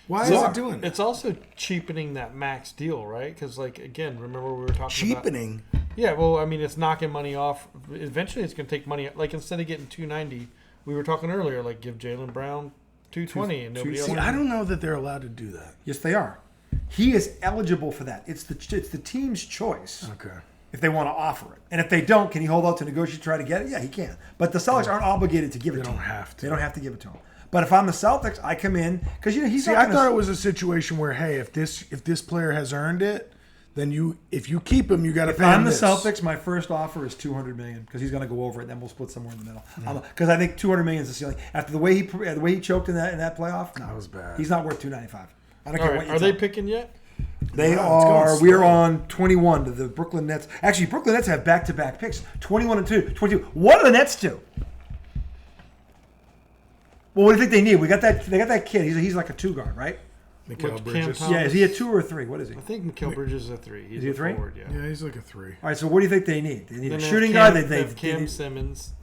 S2: Why
S1: So
S2: is it doing that?
S3: It's also cheapening that max deal, right? Because, like, again, remember we were talking
S2: Cheapening.
S3: about... Yeah, well, I mean, it's knocking money off. Eventually, it's going to take money... Like, instead of getting $290, we were talking earlier, like, give Jaylen Brown $220 and nobody else...
S2: See, I don't know that they're allowed to do that.
S1: Yes, they are. He is eligible for that. It's the team's choice
S2: Okay.
S1: if they want to offer it. And if they don't, can he hold out to negotiate, try to get it? Yeah, he can. But the Celtics aren't obligated to give it
S2: They
S1: to
S2: don't
S1: him.
S2: have to.
S1: They don't have to give it to him. But if I'm the Celtics, I come in because he's
S2: See,
S1: not
S2: I
S1: gonna,
S2: thought it was a situation where, hey, if this player has earned it, then if you keep him, you got to
S1: If
S2: pay him
S1: I'm the
S2: this.
S1: Celtics, my first offer is $200 million because he's going to go over it. Then we'll split somewhere in the middle. Because I think $200 million is the ceiling. After the way he choked in that playoff, no,
S2: That was bad.
S1: He's not worth $295. I don't
S3: All
S1: care
S3: right,
S1: what you
S3: are
S1: tell
S3: they
S1: me.
S3: picking yet?
S1: They
S2: No, it's
S1: are.
S2: going
S1: We're
S2: slow.
S1: on 21 to the Brooklyn Nets. Actually, Brooklyn Nets have back-to-back picks. 21 and 2. 22. What do the Nets do? Well, what do you think they need? They got that kid. He's like a 2 guard, right?
S2: Mikal
S3: Which
S2: Bridges.
S3: Cam
S1: Yeah. Is he a 2 or a 3? What is he?
S3: I think Mikal Bridges is a 3. He's
S1: he a 3?
S3: forward, yeah.
S2: Yeah, he's like a 3.
S1: All right. So what do you think they need? They need
S3: Then
S1: a
S3: they
S1: shooting
S3: have
S1: guard.
S3: Cam,
S1: They
S3: have Cam
S1: need,
S3: Simmons.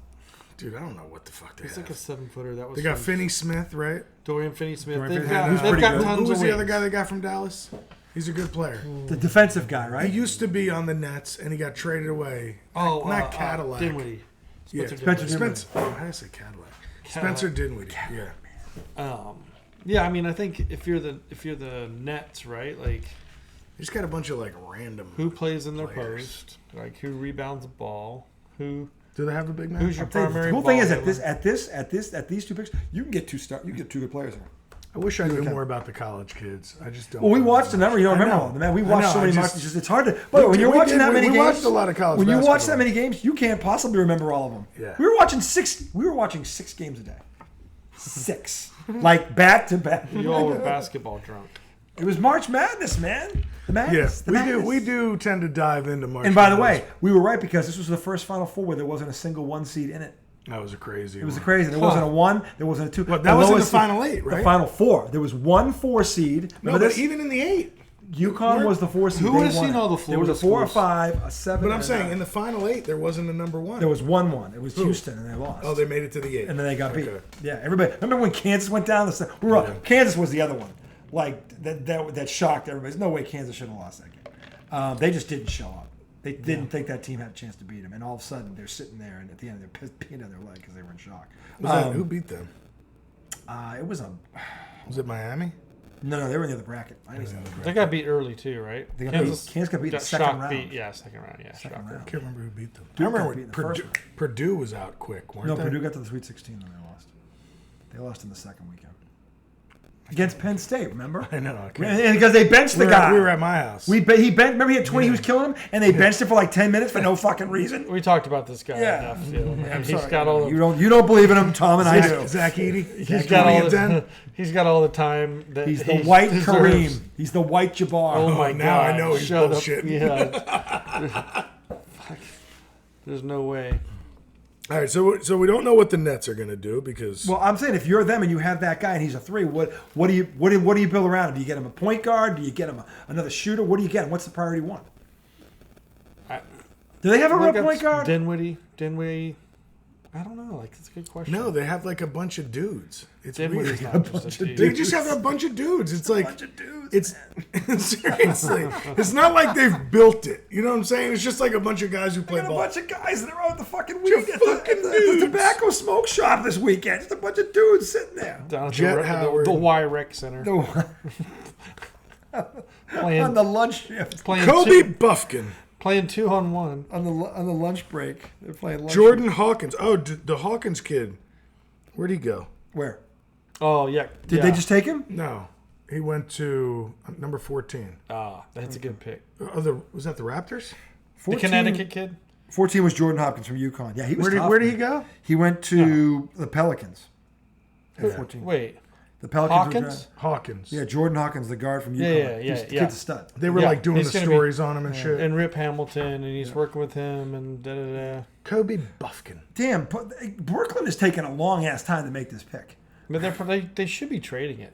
S2: Dude, I don't know what the fuck they
S3: He's like a
S2: have.
S3: 7-footer. That was
S2: They got
S3: fun.
S2: Finney Smith, right?
S3: Dorian Finney-Smith.
S1: Dorian
S3: They've
S1: Finney-Smith.
S3: got,
S1: Who's
S3: they've
S1: pretty
S3: got
S1: good.
S3: tons
S2: Who was
S3: of
S2: the other
S3: wings.
S2: guy they got from Dallas? He's a good player.
S1: the defensive guy,
S2: He
S1: right?
S2: used to be on the Nets, and he got traded away.
S3: Oh,
S2: not Cadillac.
S3: Dinwiddie.
S2: Yeah,
S3: Spencer
S1: Spencer
S3: Dinwiddie.
S2: Spencer. Oh, how did I say Cadillac? Spencer Dinwiddie. Yeah.
S3: Yeah, I mean, I think if you're the Nets, right? Like,
S2: They just got a bunch of like random.
S3: who plays in their
S2: Players.
S3: post? Like, who rebounds the ball? Who?
S2: Do they have the big man?
S3: Who's your
S1: I'll tell you,
S3: primary?
S1: the cool thing is
S3: ball
S1: at these 2 picks, you can get two good players here.
S2: I wish I knew
S1: Okay.
S2: more about the college kids. I just don't.
S1: Well, we
S2: know
S1: watched a
S2: much.
S1: number. You don't
S2: I
S1: remember
S2: know.
S1: all of them, man. We
S2: I
S1: watched
S2: know,
S1: so
S2: I
S1: many
S2: just-
S1: matches. It's hard to. But when you're
S2: we
S1: watching
S2: did.
S1: that many
S2: We
S1: games,
S2: watched a lot of college
S1: when you watch
S2: basketball.
S1: that many games, you can't possibly remember all of them.
S2: Yeah.
S1: We were watching 6 games a day. 6, like back to back.
S3: You all were basketball drunk.
S1: It was March Madness, man. The madness.
S2: Yes,
S1: the
S2: we
S1: madness.
S2: do. We do tend to dive into March.
S1: And by the
S2: Madness.
S1: way, we were right because this was the first Final Four where there wasn't a single 1 seed in it.
S2: that was a crazy.
S1: It was
S2: one.
S1: crazy. There wasn't a 1. There wasn't a 2.
S2: But that was in the Final 8, right?
S1: The Final 4. There was 1 4 seed.
S2: No,
S1: Remember
S2: but
S1: this?
S2: even in the 8.
S1: UConn was the 4 seed.
S3: Who
S1: They
S3: would've
S1: won
S3: seen
S1: it.
S3: all the
S1: There was a
S3: Florida
S1: 4, a
S3: schools?
S1: 5, a 7.
S2: But I'm
S1: and a
S2: saying
S1: 9.
S2: in the Final 8, there wasn't a number 1.
S1: There was 1. It was Houston, and they lost.
S2: Oh, they made it to the 8.
S1: and then they got beat.
S2: Okay.
S1: Yeah, everybody. Remember when Kansas went down? Kansas was the other one. Like that shocked everybody. There's no way Kansas should have lost that game. They just didn't show up. They didn't think that team had a chance to beat them, and all of a sudden they're sitting there, and at the end they're peeing on their leg because they were in shock.
S2: Who beat them?
S1: It was a
S2: Was it Miami?
S1: no. They were in the other bracket. I didn't know.
S3: They got beat early too, right?
S1: They got beat. Kansas got beat in the second
S3: shock
S1: round.
S3: Beat, yeah, second round. Yeah,
S1: Second
S3: shocker.
S1: round.
S2: I can't remember who beat them.
S1: Duke
S2: I remember
S1: got
S2: when
S1: beat in the first
S2: Purdue was out quick, weren't
S1: No,
S2: they?
S1: Purdue got to the Sweet 16 and they lost. They lost in the second weekend against Penn State. Remember?
S2: I know. I can't.
S1: And because they benched the guy.
S2: We were at my house.
S1: Remember he had 20. He was killing him, and they benched him for like 10 minutes for no fucking reason.
S3: We talked about this guy
S1: Yeah.
S3: enough. Too.
S1: I'm
S3: He's
S1: sorry.
S3: got all the
S1: You don't believe in him, Tom, and I do.
S2: Zach Edey.
S3: he's got all the he's got all the time that
S1: He's the
S3: he
S1: white
S3: deserves.
S1: Kareem. He's the white Jabbar.
S3: Oh my
S2: now
S3: god!
S2: I know he's
S3: Shut
S2: bullshitting.
S3: Up. Yeah. Fuck. There's no way.
S2: All right, so we don't know what the Nets are going to do because
S1: Well, I'm saying if you're them and you have that guy and he's a 3, what do you build around him? Do you get him a point guard? Do you get him another shooter? What do you get him? What's the priority one? Do they have a real point guard?
S3: Dinwiddie. I don't know. Like it's a good question.
S2: no, they have like a bunch of dudes. It's
S3: Dinwiddie's
S2: weird.
S3: not just a dude.
S2: They just have a bunch of dudes. It's like
S1: bunch of dudes,
S2: it's seriously. It's not like they've built it. You know what I'm saying? It's just like a bunch of guys who play
S1: Got a
S2: ball.
S1: bunch of guys that are out the fucking week at
S2: fucking
S1: the
S2: dudes.
S1: tobacco smoke shop this weekend. Just a bunch of dudes sitting there.
S3: Down at
S2: Jet
S3: the
S2: Howard.
S3: Y Rec Center. Playing,
S1: On the lunch shift.
S3: playing
S2: Kobe
S3: two,
S2: Buffkin,
S3: playing 2-on-1.
S1: On the lunch break. They're playing lunch.
S2: Jordan Hawkins. Oh, the Hawkins kid. Where'd he go?
S1: Where?
S3: Oh yeah.
S1: Did they just take him?
S2: No, He went to number 14.
S3: Ah, that's a good pick.
S2: Was that the Raptors?
S1: 14,
S3: The Connecticut kid?
S1: 14 was Jordan Hopkins from UConn. Yeah, he was
S2: Where did he go?
S1: He went to the Pelicans at 14.
S3: Wait.
S1: The Pelicans.
S3: Hawkins?
S2: Hawkins.
S1: Yeah, Jordan Hawkins, the guard from UConn.
S3: Yeah.
S1: The kid's a stud.
S2: They were like doing
S3: he's
S2: the
S3: gonna be-
S2: stories on him and shit.
S3: And Rip Hamilton, and he's working with him, and da-da-da.
S2: Kobe Buffkin.
S1: Damn, Brooklyn has taken a long ass time to make this pick.
S3: But they should be trading it.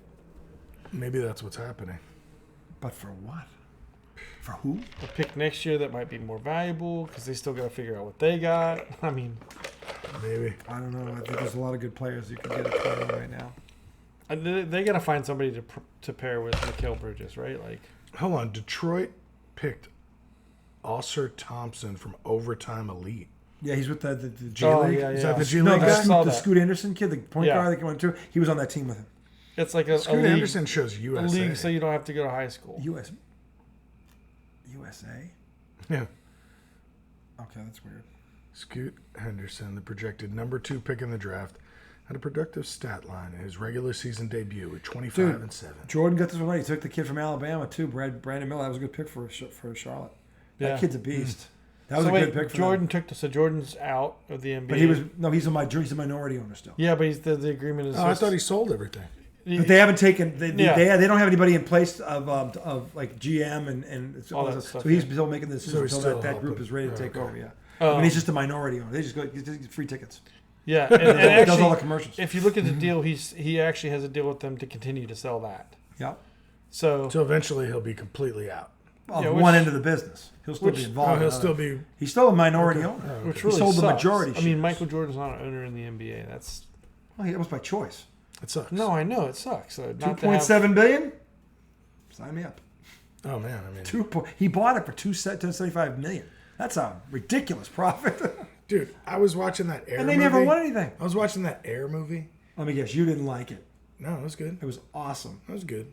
S2: Maybe that's what's happening.
S1: But for what? For who?
S3: A pick next year that might be more valuable because they still got to figure out what they got. I mean,
S2: Maybe.
S1: I don't know. I think there's a lot of good players you could get at 20 right now.
S3: they got to find somebody to pair with Mikal Bridges, right? Like,
S2: Hold on. Detroit picked Oscar Thompson from Overtime Elite.
S1: Yeah, he's with the G
S3: Oh,
S1: League.
S3: yeah,
S2: Is
S3: yeah.
S2: that the G
S1: No,
S2: League
S3: I
S2: guy?
S3: saw
S1: the
S3: that.
S1: Scoot Anderson kid, the point
S3: Yeah.
S1: guard that went to, he was on that team with him.
S3: it's like a
S2: Scoot
S3: league,
S2: Anderson shows
S3: a
S2: USA.
S3: league so you don't have to go to high school.
S1: USA.
S2: Yeah.
S1: Okay, that's weird.
S2: Scoot Henderson, the projected number 2 pick in the draft, had a productive stat line in his regular season debut with 25 and 7.
S1: Jordan got this one right. He took the kid from Alabama too, Brandon Miller. That was a good pick for Charlotte. That
S3: Yeah.
S1: kid's a beast. That was
S3: So
S1: a
S3: wait,
S1: good pick for
S3: Jordan
S1: them.
S3: took so Jordan's out of the NBA.
S1: But he's a minority owner still.
S3: Yeah, but the agreement is.
S2: Oh, I thought he sold everything.
S1: But they haven't taken. They don't have anybody in place of like GM and
S3: All that stuff,
S1: so he's
S3: yeah.
S1: still making the decision
S2: So he's
S1: until
S2: still
S1: that group
S2: helping.
S1: is ready to
S2: Oh,
S1: take
S2: okay.
S1: over. Yeah, I mean he's just a minority owner. They just go he just gets free tickets.
S3: Yeah, and
S1: He does all the
S3: actually,
S1: commercials.
S3: if you look at the deal, he actually has a deal with them to continue to sell that.
S1: Yeah,
S3: So
S2: So eventually he'll be completely out.
S1: on
S3: Yeah,
S1: one
S3: which-
S1: end of the business, he'll still be
S3: which-
S1: involved.
S2: Oh,
S1: in
S2: he'll
S1: other-
S2: still be.
S1: He's still a minority owner.
S3: which
S1: He
S3: really
S1: sold the
S3: sucks.
S1: majority
S3: I mean,
S1: shares.
S3: Michael Jordan's not an owner in the NBA. That's
S1: Well, that was by choice.
S2: It sucks.
S3: no, I know it sucks. Not to have-
S1: 2.7 billion. Sign me up.
S2: Oh man, I mean,
S1: He bought it for 275 million. That's a ridiculous profit.
S2: dude, I was watching that Air
S1: And they
S2: movie.
S1: never won anything.
S2: I was watching that Air movie.
S1: Let me guess, you didn't like it.
S2: No, it was good.
S1: It was awesome.
S2: It was good.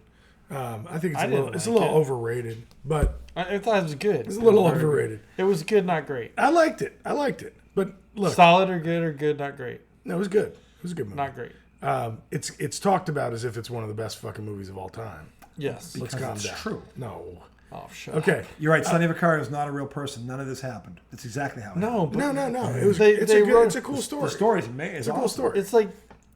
S2: I think it's
S3: I
S2: a little,
S3: didn't
S2: it's a
S3: like
S2: little
S3: it.
S2: overrated, but
S3: I thought it was good.
S2: it's a little
S3: It was very
S2: overrated.
S3: good. It was good, not great.
S2: I liked it. But look,
S3: Solid or good, not great.
S2: no, it was good. It was a good movie.
S3: Not great.
S2: It's talked about as if it's one of the best fucking movies of all time.
S3: Yes.
S2: Let's
S1: Because
S2: calm
S1: it's
S2: down.
S1: true.
S2: No.
S3: Oh, shut
S2: Okay.
S1: You're right. Sonny Vaccaro is not a real person. None of this happened. It's exactly how it
S3: No, but
S2: No. It was.
S3: They-
S2: it's
S3: they
S2: a good.
S3: wrote-
S2: It's a cool story.
S1: happened. The story's amazing.
S2: It's a cool story.
S3: it's like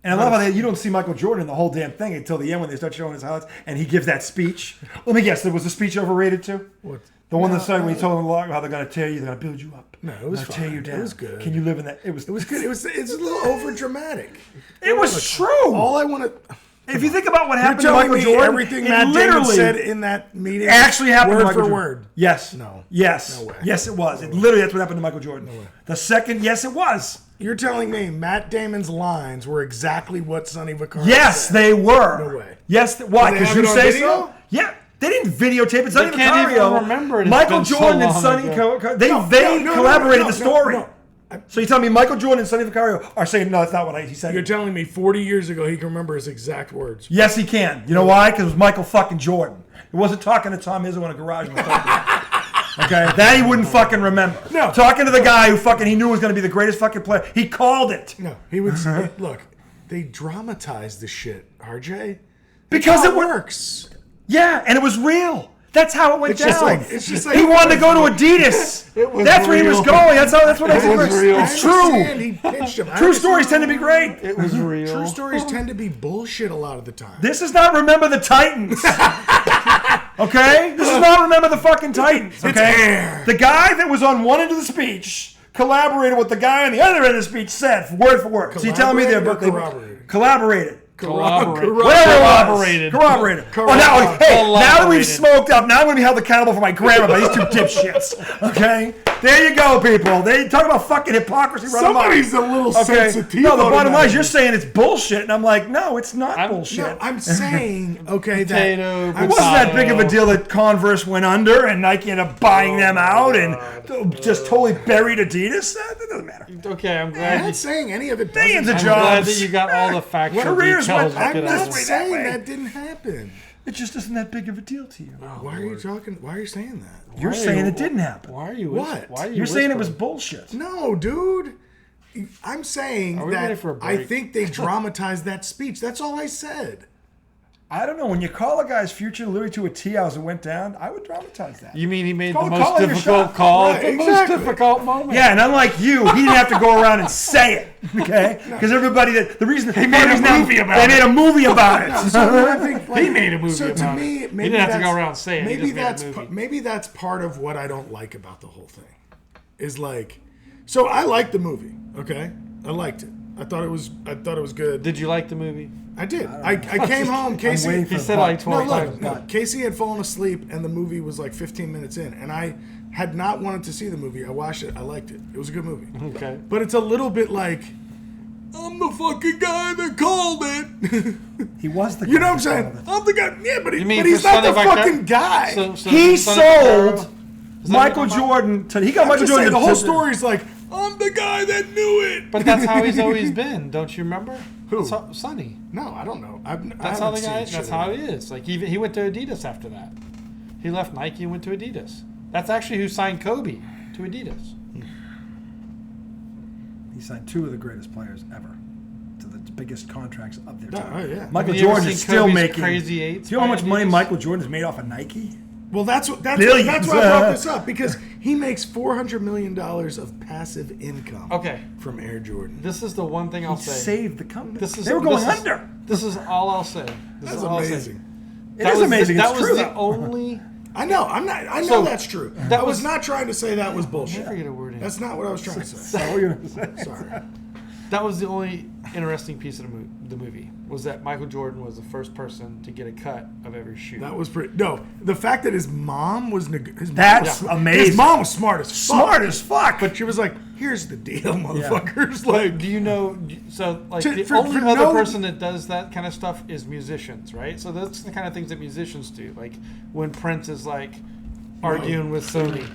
S1: And I love how you don't see Michael Jordan in the whole damn thing until the end when they start showing his highlights and he gives that speech. Let me guess, was the speech overrated too?
S2: What?
S1: The one
S2: No,
S1: that started when he
S2: no.
S1: told them how they're going to tear you, they're going to build you up.
S2: No, it was
S1: They're gonna tear
S2: fine.
S1: you
S2: It
S1: down.
S2: was good.
S1: Can you live in that? It was
S2: It was good. It's a little over dramatic.
S1: It was true.
S2: All I want to.
S1: If you think about what
S2: You're
S1: happened to
S2: telling
S1: Michael
S2: me
S1: Jordan,
S2: everything
S1: it
S2: Matt Damon
S1: literally
S2: said in that meeting
S1: actually happened
S2: word
S1: to Michael
S2: for
S1: Jordan.
S2: word.
S1: Yes.
S2: No.
S1: Yes.
S2: No way.
S1: Yes, it was. Literally, that's what happened to Michael Jordan.
S2: way.
S1: The second, yes, it was.
S2: You're telling me Matt Damon's lines were exactly what Sonny Vaccaro
S1: Yes,
S2: said?
S1: they were.
S2: No way.
S1: Yes, why?
S2: Do they
S1: Because
S2: have
S1: you
S2: it on
S1: say
S2: video?
S1: so? Yeah. They didn't videotape it. Sonny
S3: They can't even
S1: Vaccaro,
S3: remember it. It's
S1: Michael
S3: been so
S1: Jordan and
S3: long
S1: Sonny,
S3: ago.
S1: they
S2: No,
S1: collaborated the story.
S2: no.
S1: So you tell me Michael Jordan and Sonny Vaccaro are saying, no, that's not what he said.
S2: You're telling me 40 years ago he can remember his exact words.
S1: Yes, he can. You know why? Because it was Michael fucking Jordan. He wasn't talking to Tom Izzo in a garage. Okay, that he wouldn't fucking remember.
S2: No.
S1: Talking to the guy who fucking he knew was going to be the greatest fucking player. He called it
S2: No, he would say, look, they dramatized the shit, RJ.
S1: because
S2: That's
S1: it
S2: how
S1: works. Yeah, and it was real. That's how it went
S2: It's just
S1: down.
S2: like- it's just like-
S1: he wanted to go to Adidas.
S3: was
S1: That's where he was
S3: real.
S1: going. That's what I
S3: was
S1: said.
S3: real.
S1: It's
S2: I understand
S1: true.
S2: He pitched him. I
S1: True
S2: understand.
S1: stories tend to be great.
S3: it was real.
S2: True stories tend to be bullshit a lot of the time.
S1: This is not Remember the Titans. Okay? This is not Remember the fucking Titans. Okay?
S2: air.
S1: The guy that was on one end of the speech collaborated with the guy on the other end of the speech said, word for word. So you telling me they're
S2: Collaborated or corroborated?
S1: collaborated.
S3: Corroborated.
S1: Whatever it was.
S3: Corroborated.
S1: Corroborated. Oh, now,
S2: Corroborated.
S1: hey, now that we've
S3: Collaborated.
S1: smoked up, now I'm going to be held accountable for my grammar by these two dipshits. Okay? There you go, people. They talk about fucking hypocrisy. Run amok.
S2: Somebody's a little
S1: Okay?
S2: sensitive.
S1: No, the
S2: on
S1: bottom
S2: that.
S1: line is you're saying it's bullshit, and I'm like, no, it's not bullshit.
S2: No, I'm saying, okay,
S3: Potato,
S2: that.
S1: It wasn't that big of a deal that Converse went under and Nike ended up buying them out and just totally buried Adidas. That doesn't matter.
S3: Okay, I'm
S2: I'm
S3: glad.
S2: not saying any of it
S1: Millions
S2: doesn't.
S1: of
S3: I'm glad
S1: jobs.
S3: that you got all the factual
S1: Careers
S3: details.
S1: went-
S3: you
S2: I'm
S3: could
S2: not
S3: have.
S1: way.
S2: saying
S1: way.
S2: that didn't happen.
S1: It just isn't that big of a deal to you.
S2: Why are you talking? Why are you saying that?
S1: You're
S3: Why are
S1: saying
S3: you-
S1: it didn't happen.
S3: Why are you?
S2: What?
S3: Why are you
S1: You're saying it was
S3: whispering?
S1: bullshit.
S2: No, dude. I'm saying
S3: Are we ready
S2: that
S3: for a
S2: I
S3: break?
S2: think they dramatized that speech. That's all I said.
S1: I don't know. When you call a guy's future literally to a tea house and went down, I would dramatize that.
S3: You mean he made
S1: Call
S3: the
S1: it
S3: most
S1: calling your
S3: difficult
S1: shot.
S3: call
S2: Right,
S3: at the
S2: exactly.
S3: most difficult moment?
S1: Yeah, and unlike you, he didn't have to go around and say it, okay? Because everybody the reason they
S3: made a movie about
S1: They made a movie about it.
S2: So I think, like,
S3: He made a movie
S2: So to
S3: about
S2: me,
S3: it.
S2: maybe
S3: He didn't have to
S2: that's-
S3: go around saying it. He
S2: Maybe
S3: just made a
S2: that's
S3: movie.
S2: maybe that's part of what I don't like about the whole thing. Is like, so I liked the movie. Okay, I liked it. I thought it was good.
S3: Did you like the movie?
S2: I did. I came home. Casey.
S1: waiting for
S3: He
S1: the
S3: said
S1: part.
S3: like
S2: No,
S3: 12
S2: look.
S3: times.
S2: No, Casey had fallen asleep, and the movie was like 15 minutes in, and I had not wanted to see the movie. I watched it. I liked it. It was a good movie.
S3: Okay.
S2: But it's a little bit like, I'm the fucking guy that called it.
S1: He was the guy.
S2: You know what I'm
S1: that
S2: saying?
S1: called it.
S2: I'm the guy. Yeah, but,
S3: You mean
S2: but he's
S3: for
S2: not the
S3: Sonny Vaccaro?
S2: fucking guy.
S3: So
S1: He
S3: Sonny Vaccaro-
S1: sold
S3: Is that
S1: Michael
S3: what you're talking
S1: Jordan. He got
S2: I'm
S1: Michael
S2: just
S1: Jordan.
S2: saying, the
S1: to-
S2: whole story is like, I'm the guy that knew it.
S3: about? But that's how he's always been. Don't you remember?
S2: Who?
S3: That's how, Sonny.
S2: No, I don't know.
S3: That's how the guy. That's how he is. Like he went to Adidas after that. He left Nike and went to Adidas. That's actually who signed Kobe to Adidas.
S1: He signed two of the greatest players ever to the biggest contracts of their time.
S2: Oh, yeah.
S1: Michael
S3: Have you ever
S1: Jordan is
S3: seen
S1: still
S3: Kobe's
S1: making
S3: crazy eights
S1: Do you know how
S3: by
S1: much money
S3: Adidas?
S1: Michael Jordan has made off of Nike?
S2: Well, that's
S1: Billions.
S2: why I brought this up, because he makes $400 million of passive income
S3: Okay,
S2: from Air Jordan.
S3: this is the one thing I'll
S1: He
S3: say.
S1: saved the company.
S3: This is
S1: They were going
S3: this is-
S1: under.
S3: This is all I'll say. This
S2: That's
S3: is all I'll say.
S2: amazing.
S1: It is amazing.
S3: That
S1: It's
S3: was
S1: true,
S3: the
S1: though.
S3: only.
S2: I know. I know
S3: So,
S2: that's true.
S3: that
S2: I was
S3: was-
S2: not trying to say that was bullshit.
S3: Never get a word in.
S2: That's not what I was trying to say.
S1: That's what you're gonna say.
S2: Sorry.
S3: That was the only interesting piece of the movie was that Michael Jordan was the first person to get a cut of every shoe.
S2: That was pretty. No, the fact that his mom was his mom-
S1: That's amazing.
S2: His mom was smart as fuck.
S1: Smart as fuck.
S2: But she was like, "Here's the deal, motherfuckers." Like,
S3: Do you know? So, like, the
S2: For
S3: only other
S2: no-
S3: person that does that kind of stuff is musicians, right? So that's the kind of things that musicians do. Like when Prince is like arguing with Sony.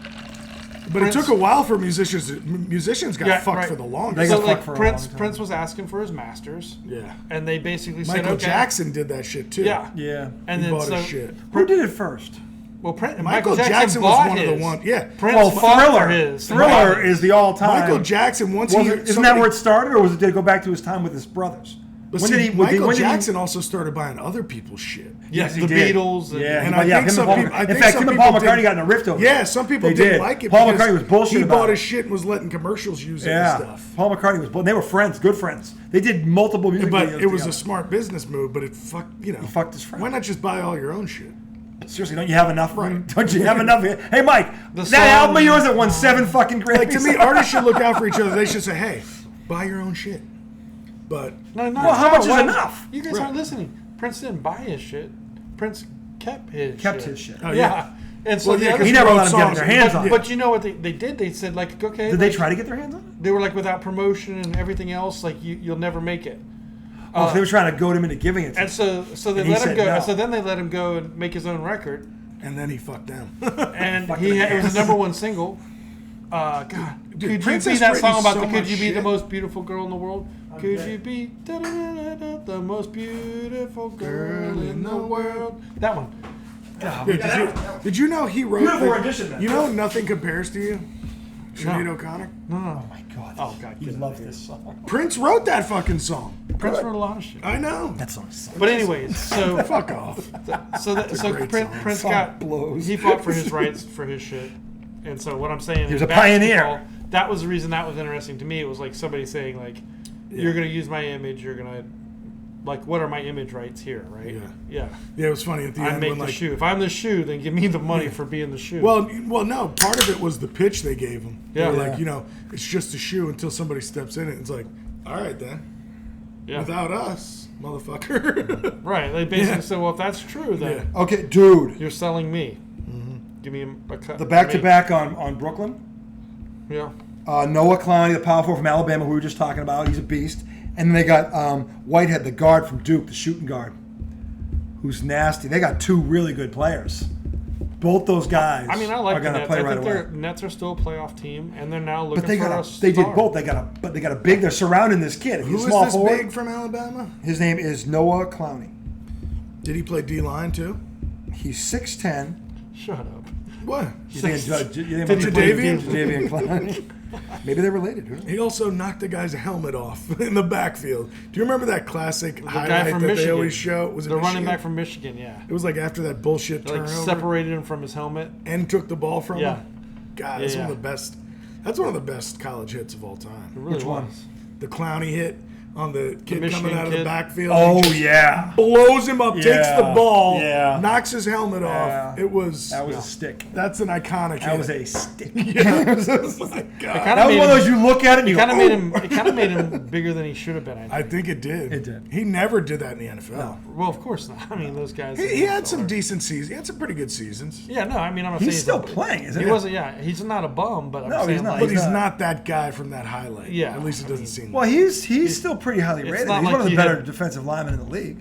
S2: but it took a while for musicians. Musicians got
S3: Yeah,
S2: fucked
S3: right.
S2: for the longest.
S1: They
S3: So
S1: got
S3: like
S1: fucked for a
S3: Prince,
S1: long time.
S3: Prince was asking for his masters,
S2: Yeah.
S3: and they basically said,
S2: Michael
S3: "Okay."
S2: Jackson did that shit too.
S3: Yeah.
S1: Yeah.
S3: And
S2: He
S3: then
S2: bought
S3: so
S2: his shit.
S1: Who did it first?
S3: well, Prince,
S2: Michael Jackson was
S3: bought
S2: one of
S3: his.
S2: the ones. Yeah.
S3: Prince
S1: Well,
S3: fought for
S1: Thriller.
S3: his.
S1: Thriller is the all-time.
S2: Michael Jackson once
S1: Was
S2: he
S1: it, isn't that where it started, or was it did it go back to his time with his brothers?
S2: But
S1: When
S2: see,
S1: did he- when
S2: Michael
S1: did he-
S2: Jackson also started buying other people's shit.
S3: Yes,
S1: he
S3: the
S1: did.
S3: Beatles.
S1: Yeah,
S2: And
S1: he-
S2: I
S1: yeah,
S2: think
S1: him
S2: some
S1: and Paul,
S2: people- I
S1: in
S2: think
S1: fact,
S2: some
S1: him and
S2: people
S1: Paul McCartney
S2: did-
S1: got in a rift over
S2: Yeah,
S1: it.
S2: some people
S1: They
S2: didn't
S1: did.
S2: like it.
S1: Paul
S2: because
S1: McCartney was bullshit
S2: He
S1: about
S2: bought
S1: it.
S2: his shit and was letting commercials use it
S1: Yeah,
S2: and stuff.
S1: Paul McCartney was. They were friends, good friends. They did multiple music
S2: But
S1: videos
S2: it was
S1: together.
S2: a smart business move. But it fucked, you know.
S1: He fucked his friend.
S2: Why not just buy all your own shit?
S1: Seriously, don't you have enough?
S2: Right.
S1: Don't you have enough? Hey, Mike,
S3: The
S1: that
S3: song-
S1: album of yours that won 7 fucking Grammys.
S2: Like to me, artists should look out for each other. They should say, "Hey, buy your own shit." But
S3: No, no,
S1: Well, how
S3: no,
S1: much is
S3: why-
S1: enough?
S3: You guys
S2: Right.
S3: aren't listening. Prince didn't buy his shit. Prince kept his shit.
S2: Oh,
S3: Yeah. And so
S2: Well,
S3: the
S2: yeah,
S3: other
S2: 'cause
S1: he never
S2: wrote
S1: let them get
S2: songs.
S1: their hands
S3: but,
S1: on it.
S3: but you know what they did? They said like, okay,
S1: Did they
S3: like,
S1: try to get their hands on it?
S3: They were like, without promotion and everything else, like you'll never make it.
S1: Oh, so they were trying to goad him into giving it to
S3: And
S1: him.
S3: so they
S1: And he
S3: let him
S1: said
S3: go.
S1: no.
S3: So then they let him go and make his own record,
S2: and then he fucked them.
S3: and
S1: Fucked
S3: he
S1: him in
S3: had, it was
S1: the
S3: the number one single. God,
S2: Dude,
S3: could
S2: Prince
S3: you be
S2: has
S3: that
S2: written
S3: song about
S2: so
S3: the? Could
S2: much
S3: you be the
S2: shit.
S3: most beautiful girl in the world? Could you be the most beautiful girl in the world? That one.
S2: Dude, did you know he wrote?
S1: Beautiful rendition, man.
S2: You know, Nothing Compares to You. Sinead O'Connor.
S3: No, no.
S1: Oh my God.
S3: Oh God,
S1: You
S3: get
S1: love
S3: out of here.
S1: this song.
S2: Prince wrote that fucking song.
S3: Prince wrote a lot of shit.
S2: I know.
S1: That song sucks.
S3: But anyways, so
S2: Fuck off.
S3: so
S2: great
S3: Prince,
S2: song.
S3: Prince
S1: Song
S3: got
S1: blows.
S3: he fought for his rights for his shit, and so what I'm saying
S1: He was
S3: in
S1: a pioneer.
S3: basketball, that was the reason that was interesting to me. It was like somebody saying like, "You're gonna use my image. You're gonna like, what are my image rights here, right?
S2: Yeah. Yeah, it was funny at the
S3: I
S2: end
S3: make
S2: when
S3: the
S2: like.
S3: shoe. If I'm the shoe, then give me the money for being the shoe.
S2: Well, no. Part of it was the pitch they gave him. They
S3: Yeah.
S2: were
S1: Yeah.
S2: like, you know, it's just a shoe until somebody steps in it. It's like, all right then.
S3: yeah,
S2: Without us, motherfucker.
S3: right. They basically
S2: Yeah.
S3: said, well, if that's true, then
S2: Yeah.
S1: Okay, dude.
S3: you're selling me. Give me a cut.
S1: The back-to-back on Brooklyn.
S3: Yeah.
S1: Noah Clowney, the power forward from Alabama, who we were just talking about. He's a beast. And then they got Whitehead, the guard from Duke, the shooting guard, who's nasty. They got 2 really good players. Both those guys
S3: I mean, I
S1: are
S3: like the
S1: going to
S3: Nets.
S1: play
S3: I
S1: right
S3: think
S1: away.
S3: their Nets are still a playoff team, and they're now looking
S1: But they
S3: for
S1: got
S3: a
S1: a,
S3: star.
S1: they did both. They got a big. They're surrounding this kid. If
S2: Who
S1: he's
S2: is
S1: a small
S2: this
S1: forward,
S2: big from Alabama?
S1: his name is Noah Clowney.
S2: Did he play D-line too?
S1: He's 6'10".
S3: Shut up.
S2: What?
S1: You think
S3: Six-
S1: Jadavian
S2: Jadavian?
S1: Jadavian Clowney? Maybe they're related. Who knows?
S2: He also knocked the guy's helmet off in the backfield. Do you remember that classic
S3: guy
S2: highlight
S3: from
S2: that they
S3: Michigan.
S2: always show? Was it
S3: The running
S2: Michigan?
S3: back from Michigan, yeah.
S2: It was like after that bullshit
S3: They, like
S2: turnover
S3: separated him from his helmet.
S2: and took the ball from
S3: Yeah.
S2: him. God, that's
S3: Yeah,
S2: one of the best. That's one of the best college hits of all time.
S3: It really
S1: Which one?
S3: was.
S2: The Clowney hit on the kid
S3: Michigan
S2: coming out of the
S3: kid.
S2: backfield.
S1: Oh
S2: He just
S1: yeah,
S2: blows him up, takes the
S1: Yeah.
S2: ball,
S1: Yeah.
S2: knocks his helmet off.
S1: Yeah.
S2: It was.
S1: that was a stick.
S2: That's an iconic.
S1: That
S2: hit.
S1: was a stick.
S2: Yeah.
S1: That was
S2: Oh
S1: a-
S2: my God.
S1: that was one of those you look at it and you
S3: Kind
S1: go,
S3: of made
S1: "Ooh."
S3: him. It kind of made him bigger than he should have been. I think.
S2: I think it did.
S1: It did.
S2: He never did that in the NFL.
S3: Well, of course not. I mean, those guys.
S2: He had some decent seasons. He had some pretty good seasons.
S3: Yeah, no. I mean, I'm not
S1: He's
S3: saying
S1: still
S3: a-
S1: playing, isn't
S3: He
S1: he?
S3: wasn't. Yeah, he's not a bum, but I'm
S1: No, he's
S3: saying
S1: not.
S3: like,
S2: But he's
S1: not.
S2: not that guy from that highlight.
S3: Yeah,
S2: At least it
S3: I
S2: doesn't
S3: mean-
S2: seem.
S1: Well, he's still pretty highly
S3: It's
S1: rated. He's
S3: not
S1: one
S3: like
S1: of the
S3: he
S1: better
S3: had-
S1: defensive linemen in the league.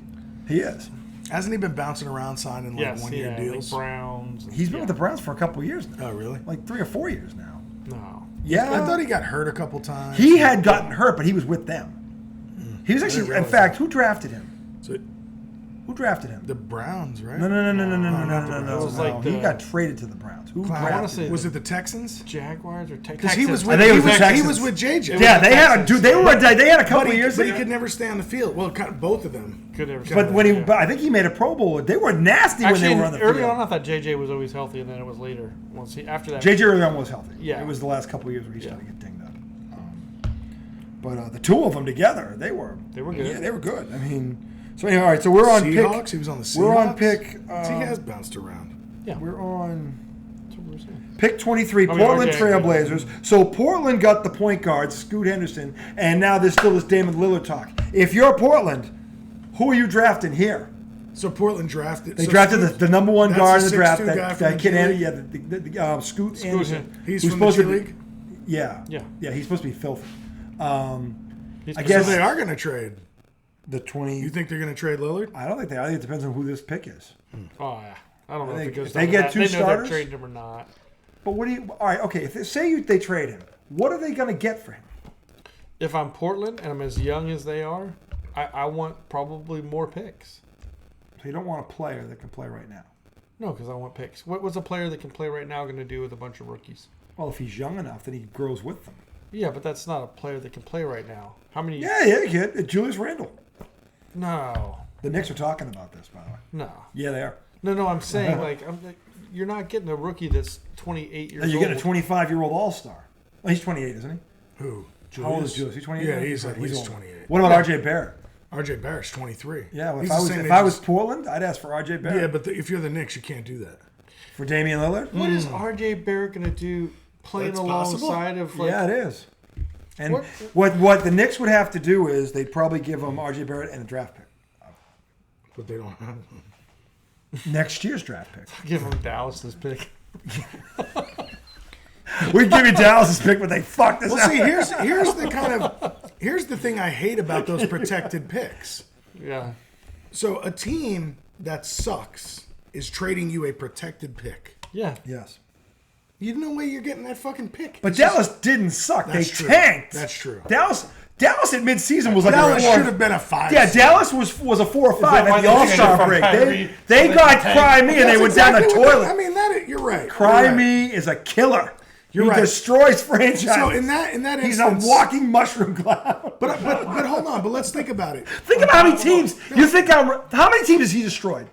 S1: He is.
S2: Hasn't he been bouncing around signing like
S3: yes,
S2: 1-year
S3: yeah,
S2: deals?
S3: like Browns. and-
S1: He's been
S3: yeah.
S1: with the Browns for a couple of years now,
S2: Oh, really?
S1: like 3 or 4 years now.
S3: No.
S1: Yeah,
S2: I thought he got hurt a couple times.
S1: he had gotten hurt, but he was with them. He was actually, in
S2: realize
S1: fact, who drafted him?
S2: So,
S1: Who drafted him?
S2: the Browns, right?
S1: No.
S2: It
S3: was like
S1: He
S3: the-
S1: got traded to the Browns. Who
S2: I
S3: wanna
S1: drafted
S3: say
S1: him?
S2: Was it the Texans?
S3: Jaguars or Texans?
S2: Because he was
S1: I
S2: with
S1: think it was the
S2: he
S1: Texans.
S2: was with JJ.
S1: Yeah, they had a dude. They had a couple
S2: but
S1: of
S2: he,
S1: years
S2: but he
S1: there.
S2: could never stay on the field. Well, kind of both of them.
S3: Could never.
S1: But when he,
S3: yeah.
S1: but I think he made a Pro Bowl. They were nasty when
S3: Actually,
S1: they were on the
S3: early
S1: field.
S3: on, I thought JJ was always healthy, and then it was later. Once he after that,
S1: JJ early on was healthy.
S3: Yeah.
S1: It was the last couple of years where he started to get dinged up. But the two of them together, they were
S3: They were good.
S1: Yeah, they were good. I mean, so anyway, all right. So we're on
S2: Seahawks.
S1: pick.
S2: He was on the Seahawks.
S1: We're on pick.
S2: he has bounced around.
S3: yeah,
S1: We're on
S3: that's what we were saying.
S1: pick 23.
S3: I mean,
S1: Portland
S3: RJ.
S1: Trailblazers. So Portland got the point guard, Scoot Henderson, and now there's still this Damon Lillard talk. If you're Portland, who are you drafting here?
S2: So Portland drafted.
S1: They
S2: so
S1: drafted
S2: Scoot-
S1: the number one
S2: that's
S1: guard
S2: the
S1: in the draft.
S2: 6'2" guy
S1: That,
S2: from
S1: that
S2: the
S1: kid,
S2: G League?
S1: yeah, Scoot Anderson.
S2: He's
S1: who's
S2: from the
S1: supposed
S2: G
S1: to be-
S2: League.
S1: Yeah,
S3: Yeah.
S1: He's supposed to be filthy.
S3: He's
S1: I
S2: So
S1: guess-
S2: they are going to trade.
S1: The 20.
S2: You think they're going to trade Lillard?
S1: I don't think they. I think it depends on who this pick is.
S3: Oh yeah, I don't know
S1: They-
S3: if it goes.
S1: if they
S3: down to
S1: get
S3: that.
S1: two
S3: they know
S1: starters?
S3: they're trading him or not.
S1: But what do you? All right, okay. If they, say they trade him, what are they going to get for him?
S3: If I'm Portland and I'm as young as they are, I want probably more picks.
S1: So you don't want a player that can play right now.
S3: No, because I want picks. What's a player that can play right now going to do with a bunch of rookies?
S1: Well, if he's young enough, then he grows with them.
S3: Yeah, but that's not a player that can play right now. How many?
S1: Yeah, kid. Julius Randle.
S3: No,
S1: The Knicks are talking about this, by the way.
S3: no,
S1: Yeah, they are.
S3: no. I'm saying you're not getting a rookie that's 28 years old.
S1: You're getting a 25-year-old All-Star. Oh, he's 28, isn't he?
S2: Who?
S1: How old is Julius? He's 28.
S2: Yeah, he's at
S1: He's
S2: least
S1: old.
S2: 28.
S1: What about R.J. Barrett?
S2: R.J. Barrett's 23.
S1: Yeah, well,
S2: He's
S1: if
S2: the
S1: I was
S2: same
S1: if
S2: age
S1: I
S2: as-
S1: was Portland, I'd ask for R.J. Barrett.
S2: Yeah, but if you're the Knicks, you can't do that.
S1: For Damian Lillard.
S3: What is R.J. Barrett going to do playing
S2: That's possible.
S3: alongside of like?
S1: Yeah, it is. And
S3: What-
S1: what the Knicks would have to do is they'd probably give him R.J. Barrett and a draft pick.
S2: But they don't have one.
S1: Next year's draft pick.
S3: Give him Dallas's pick.
S1: We'd give you Dallas's pick, but they fucked us
S2: Well,
S1: up.
S2: see, here's the thing I hate about those protected picks.
S3: Yeah.
S2: So a team that sucks is trading you a protected pick.
S3: Yeah.
S1: Yes.
S2: You know way you're getting that fucking pick.
S1: But
S2: It's
S1: Dallas didn't suck. They
S2: That's true.
S1: tanked.
S2: That's true.
S1: Dallas at midseason was like
S2: Dallas
S1: a 4.
S2: should have been a 5.
S1: Yeah, Dallas was a 4 or 5
S3: why
S1: at
S3: they
S1: the All-Star
S3: traded from
S1: break.
S3: Kyrie
S1: They
S3: so they
S1: got
S3: could tank?
S1: Cry Me and they
S2: That's
S1: went down the
S2: exactly what-
S1: toilet.
S2: I mean, you're right.
S1: Cry
S2: You're right.
S1: Me is a killer.
S2: You're
S1: he
S2: right.
S1: destroys franchise.
S2: So in that
S1: he's
S2: instance,
S1: a walking mushroom cloud.
S2: But hold on. But let's think about it.
S1: Think about how many teams. You think how many teams has he destroyed?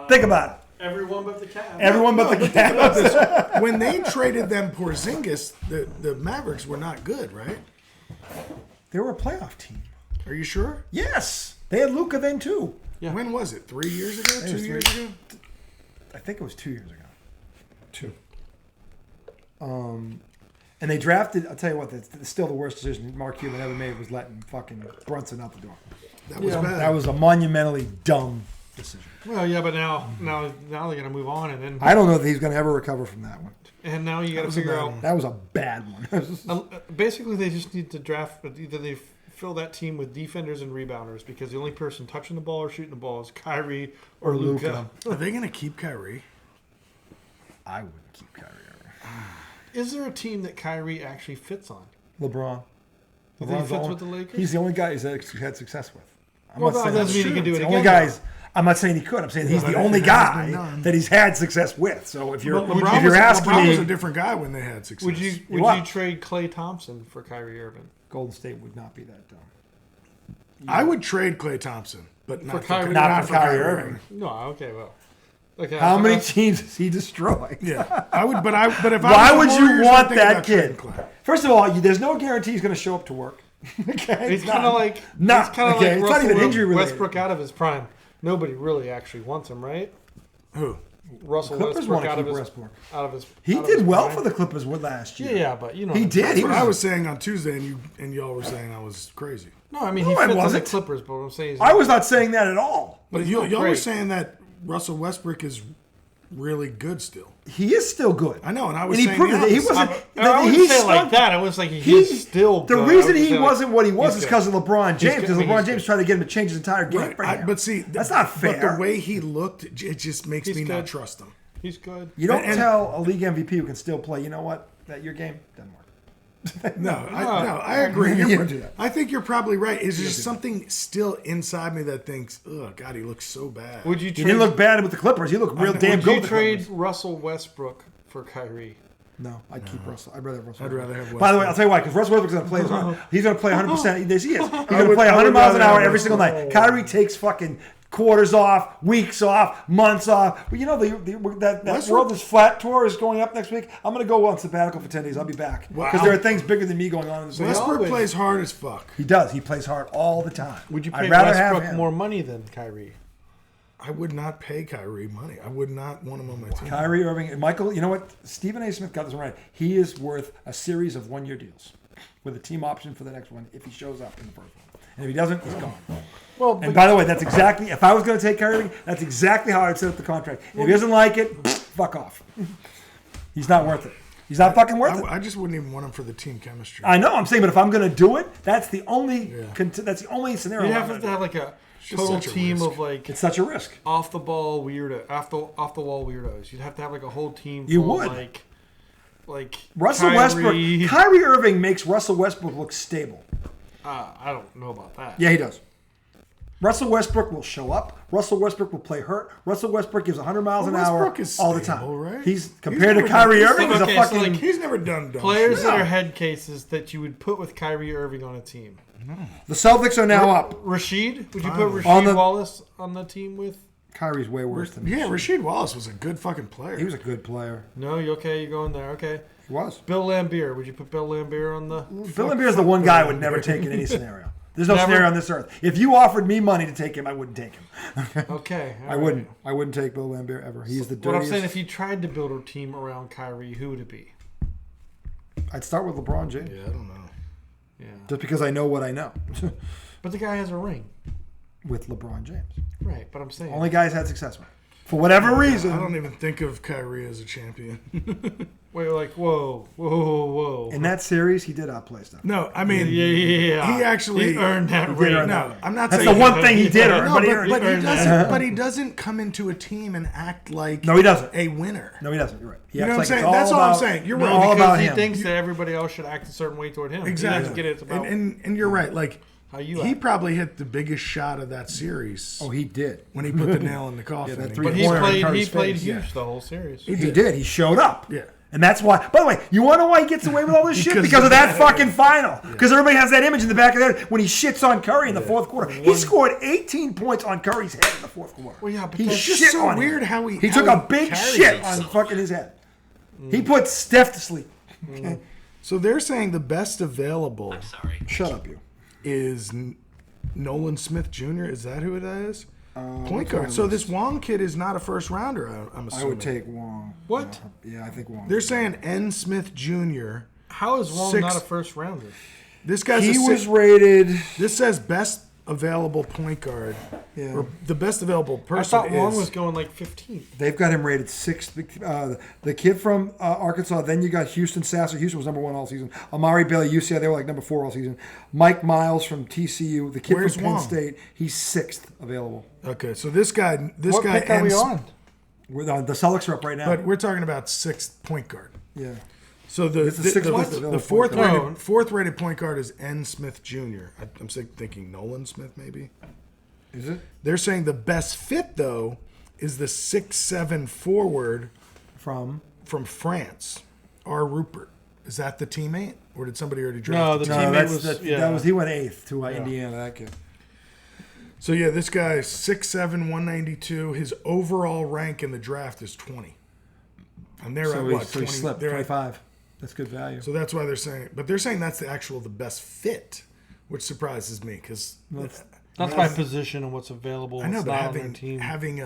S1: Think about it.
S3: Everyone but the Cavs.
S1: Everyone but the
S2: Think about
S1: Cavs.
S2: this. When they traded them Porzingis, the Mavericks were not good, right?
S1: They were a playoff team.
S2: Are you sure?
S1: Yes, they had Luka then too.
S3: Yeah.
S2: When was it? 3 years ago?
S1: It
S2: 2
S1: was
S2: years
S1: 3
S2: ago?
S1: I think it was 2 years ago. 2. And they drafted. I'll tell you what. It's still the worst decision Mark Cuban ever made was letting fucking Brunson out the door.
S2: That was
S3: Yeah.
S2: bad.
S1: That was a monumentally dumb decision.
S3: Well, yeah, but now they're gonna move on, and then
S1: I don't know that he's going to ever recover from that one.
S3: now you got to
S2: was a
S3: figure
S2: bad
S3: out.
S2: one.
S1: That was a bad one.
S3: Basically, they just need to draft. Either they fill that team with defenders and rebounders because the only person touching the ball or shooting the ball is Kyrie or Luka.
S2: Are they going to keep Kyrie?
S1: I wouldn't keep Kyrie Irving.
S3: Is there a team that Kyrie actually fits on?
S1: LeBron.
S3: You think he
S1: LeBron's
S3: fits
S1: only-
S3: with the Lakers?
S1: He's the only guy he's had success with. I'm
S3: Well,
S1: not saying
S3: that
S1: that's
S3: doesn't mean he
S1: true.
S3: can do
S1: It's
S3: it
S1: the only
S3: again,
S1: guys. I'm not saying he could. I'm saying he's the
S2: but
S1: only
S2: it has been
S1: guy
S2: done.
S1: that he's had success with. So if you're
S2: LeBron
S1: if you're asking
S2: LeBron
S1: me,
S2: was a different guy when they had success.
S3: Would you
S1: What?
S3: trade Klay Thompson for Kyrie Irving?
S1: Golden State would not be that dumb.
S2: I would trade Klay Thompson, but not
S3: Kyrie-
S1: Not for Kyrie Irving.
S3: No, okay, well, okay.
S1: How many teams has he destroyed?
S2: Yeah, I would. But if
S1: Why
S2: I was
S1: would
S2: the
S1: you
S2: Warriors,
S1: want
S2: I'd think
S1: that
S2: about
S1: kid?
S2: trading Klay.
S1: First of all, there's no guarantee he's going to show up to work. Okay,
S3: He's kind of like
S1: Nah,
S3: he's kind of
S1: okay,
S3: like
S1: it's not
S3: Russell
S1: even injury related.
S3: Westbrook out of his prime. Nobody really actually wants him, right?
S2: Who?
S3: Russell
S1: Clippers
S3: Westbrook
S1: want to
S3: out of
S1: keep
S3: his
S1: Westbrook.
S3: out
S1: He
S3: of
S1: did
S3: his
S1: well
S3: prime.
S1: for the Clippers last year.
S3: Yeah, but you know
S1: He did.
S2: That's
S1: He
S2: what
S1: was,
S2: I was saying on Tuesday, and y'all were saying I was crazy.
S3: No, I mean
S1: No,
S3: he
S1: I
S3: fits in the
S1: wasn't.
S3: Clippers, but what I'm saying is
S1: I was not saying that at all.
S2: But
S3: He's
S2: y'all
S3: not
S2: were
S3: great.
S2: saying that Russell Westbrook is really good still.
S1: He is still good.
S2: I know, and I was
S1: And he
S2: saying
S1: proved
S2: the
S1: it. He
S2: opposite.
S1: wasn't.
S3: I wouldn't
S1: he
S3: say it like
S1: stunk-
S3: that. I was like he's still
S1: The
S3: good. I
S1: reason
S3: would
S1: he
S3: say, like,
S1: wasn't what he was
S3: he's
S1: is
S3: good.
S1: because of LeBron James.
S3: good.
S1: Because
S3: I mean,
S1: LeBron
S3: he's
S1: James
S3: good.
S1: tried to get him to change his entire game
S2: Right,
S1: for him.
S2: but see,
S1: that's not fair.
S2: But the way he looked, it just makes
S3: He's
S2: me not
S3: good.
S2: trust him.
S3: He's good.
S1: You don't
S2: and-
S1: tell a league MVP who can still play. You know what? That your game doesn't work.
S2: I agree.
S1: You
S2: You're-
S1: don't do that.
S2: I think you're probably right. It's just something still inside me that thinks, "Oh God, he looks so bad."
S3: Would you
S1: He
S3: trade?
S1: didn't look bad with the Clippers. He looked real damn
S3: would
S1: good
S3: you
S1: with the
S3: trade
S1: Clippers.
S3: Russell Westbrook for Kyrie?
S1: No, I'd keep Russell. I'd rather have Russell.
S2: I'd rather have
S1: By the way,
S2: Westbrook.
S1: I'll tell you why. Because Russell Westbrook's going to play. He's going to play 100%. Yes, he is. He's going to
S2: would-
S1: play
S2: I
S1: 100
S2: would
S1: miles an
S2: rather
S1: hour
S2: have
S1: every single night. Kyrie takes fucking quarters off, weeks off, months off. Well, you know that
S2: Westbrook-
S1: World is Flat tour is going up next week. I'm going to go on sabbatical for 10 days. I'll be back because
S2: Wow.
S1: there are things bigger than me going on in this league.
S2: Westbrook
S3: would-
S2: plays hard as fuck.
S1: He does. He plays hard all the time.
S3: Would you pay
S1: I'd rather have
S3: Westbrook
S1: him.
S3: more money than Kyrie?
S2: I would not pay Kyrie money. I would not want him on my team.
S1: Kyrie Irving and Michael, you know what? Stephen A. Smith got this one right. He is worth a series of one-year deals with a team option for the next one if he shows up in the first one. And if he doesn't, he's gone.
S3: Well,
S1: And by the way, that's exactly, if I was going to take Kyrie Irving, that's exactly how I'd set up the contract. If he doesn't like it, fuck off. He's not worth it. He's not fucking worth it.
S2: I just wouldn't even want him for the team chemistry.
S1: I know. I'm saying, but if I'm going to do it, that's the only scenario.
S3: you'd
S1: I'm
S3: have
S1: gonna
S3: to
S1: do.
S3: have like a
S2: just
S3: total
S2: such a
S3: team
S2: risk.
S3: of like
S1: It's such a risk.
S3: off the wall weirdos. You'd have to have like a whole team.
S1: You
S3: full
S1: would.
S3: of, like
S1: Russell
S3: Kyrie.
S1: Westbrook. Kyrie Irving makes Russell Westbrook look stable.
S3: I don't know about that.
S1: Yeah, he does. Russell Westbrook will show up. Russell Westbrook will play hurt. Russell Westbrook gives 100 miles an hour
S2: Westbrook is
S1: all the
S2: stable,
S1: time.
S2: right?
S1: He's compared to
S2: never
S1: Kyrie
S2: done-
S1: Irving. He's
S3: Okay,
S1: a
S3: so,
S1: fucking.
S3: like,
S2: He's never done dumb
S3: Players
S2: shit.
S3: that are head cases that you would put with Kyrie Irving on a team.
S1: The Celtics are now up.
S3: Rashid? Would you put
S2: On
S3: Rasheed
S1: the-
S3: Wallace on the team with?
S1: Kyrie's way worse than
S2: Yeah, Rasheed Wallace was a good fucking player.
S1: He was a good player.
S3: No, you okay? You're going there. Okay.
S1: He was.
S3: Bill Laimbeer. Would you put Bill Laimbeer on the?
S1: Phil Embiid is the one guy I would never take in any scenario. There's no
S3: Never?
S1: scenario on this earth. If you offered me money to take him, I wouldn't take him.
S3: Okay.
S1: I wouldn't. I wouldn't take Bill Laimbeer ever. He's the
S3: What I'm
S1: dirtiest.
S3: saying, if you tried to build a team around Kyrie, who would it be?
S1: I'd start with LeBron James.
S2: Yeah, I don't know.
S3: Yeah.
S1: Just because I know what I know.
S3: But the guy has a ring.
S1: with LeBron James.
S3: Right, but I'm saying.
S1: Only guys had success with. For whatever reason.
S2: I don't even think of Kyrie as a champion.
S3: Wait, like, whoa.
S1: In that series, he did outplay stuff.
S2: No, I mean,
S3: Yeah.
S2: he actually
S3: He earned that
S1: did
S3: ring.
S1: earn
S2: No, I'm not
S1: That's
S2: saying
S1: the one thing he did earn.
S2: No,
S1: but he
S2: but,
S1: earned
S2: but,
S1: it.
S2: he doesn't. But he doesn't come into a team and act like
S1: No, he doesn't.
S2: a winner.
S1: No, he doesn't. You're right. He
S2: You know
S1: acts
S2: what I'm
S1: like
S2: saying?
S1: it's
S2: That's all I'm
S1: about-
S2: saying. You're
S1: no,
S2: right.
S1: all
S3: Because
S1: about
S3: he
S1: him.
S3: thinks that everybody else should act a certain way toward him.
S2: Exactly.
S3: He doesn't get it. It's about
S2: and you're right. Like
S3: how you
S2: he
S3: act.
S2: probably hit the biggest shot of that series
S1: Oh, he did.
S2: when he put the nail in the coffin.
S1: that
S2: He
S1: three
S3: But
S2: goes,
S3: he
S1: pointer in
S3: played. He
S1: Curry's
S3: played
S1: face.
S3: huge the whole series.
S1: He did. He showed up.
S2: Yeah.
S1: And that's why. By the way, you want to know why he gets away with all this shit?
S2: Because
S1: Because of
S2: of
S1: that
S2: that.
S1: fucking final. Because everybody has that image in the back of their head when he shits on Curry in the fourth quarter. He scored 18 points on Curry's head in the fourth quarter.
S3: Well, yeah, but
S1: he
S3: that's
S2: just
S1: shit
S2: so
S1: on him.
S2: weird how he
S1: took a
S2: how
S1: big
S2: carries
S1: shit
S2: himself.
S1: on fucking his head. He put Steph to sleep. Okay?
S2: So they're saying the best available
S1: Shut up, you.
S2: is Nolan Smith Jr. Is that who it is? Point
S1: what's
S2: guard.
S1: on
S2: So
S1: this?
S2: this Wong kid is not a first rounder. I'm
S1: I
S2: assuming.
S1: would take Wong.
S3: What?
S1: Yeah, I think Wong.
S2: They're saying N. Smith Jr.
S3: How is Wong
S2: Six-
S3: not a first rounder?
S2: This guy's
S1: He
S2: a
S1: was
S2: six,
S1: rated.
S2: This says best available point guard.
S1: Yeah.
S2: Or the best available
S3: I
S2: person
S3: thought Wong
S2: is
S3: was going like 15th.
S1: They've got him rated 6th. The kid from Arkansas. Then you got Houston Sasser. Houston was number 1 all season. Amari Bailey, UCLA. They were like number 4 all season. Mike Miles from TCU. The kid
S2: Where's
S1: from Penn
S2: Wong?
S1: State. He's 6th available.
S2: Okay, so this guy
S3: What pick are we on?
S1: The Celtics are up right now.
S2: But we're talking about 6th point guard.
S1: yeah.
S2: So the
S1: It's the sixth most
S2: the
S1: available
S2: fourth
S1: point
S3: guard.
S2: rated fourth rated point guard is N. Smith Jr. I'm thinking Nolan Smith maybe.
S1: Is it
S2: They're saying the best fit though is the 6'7" forward
S1: from?
S2: France, R. Rupert. Is that the teammate, or did somebody already
S3: No,
S2: draft?
S3: the
S2: him?
S3: teammate
S1: that was he went 8th to
S3: Yeah.
S1: Indiana. That kid.
S2: So yeah, this guy 6'7", 192. His overall rank in the draft is 20, and they're
S1: So
S2: at
S1: he,
S2: what?
S1: so he
S2: 20.
S1: slipped
S2: They're at
S1: 25. That's good value.
S2: So that's why they're saying, but they're saying that's the best fit, which surprises me because
S3: That's by position and what's available.
S2: I know,
S3: It's
S2: but
S3: not on their team.
S2: having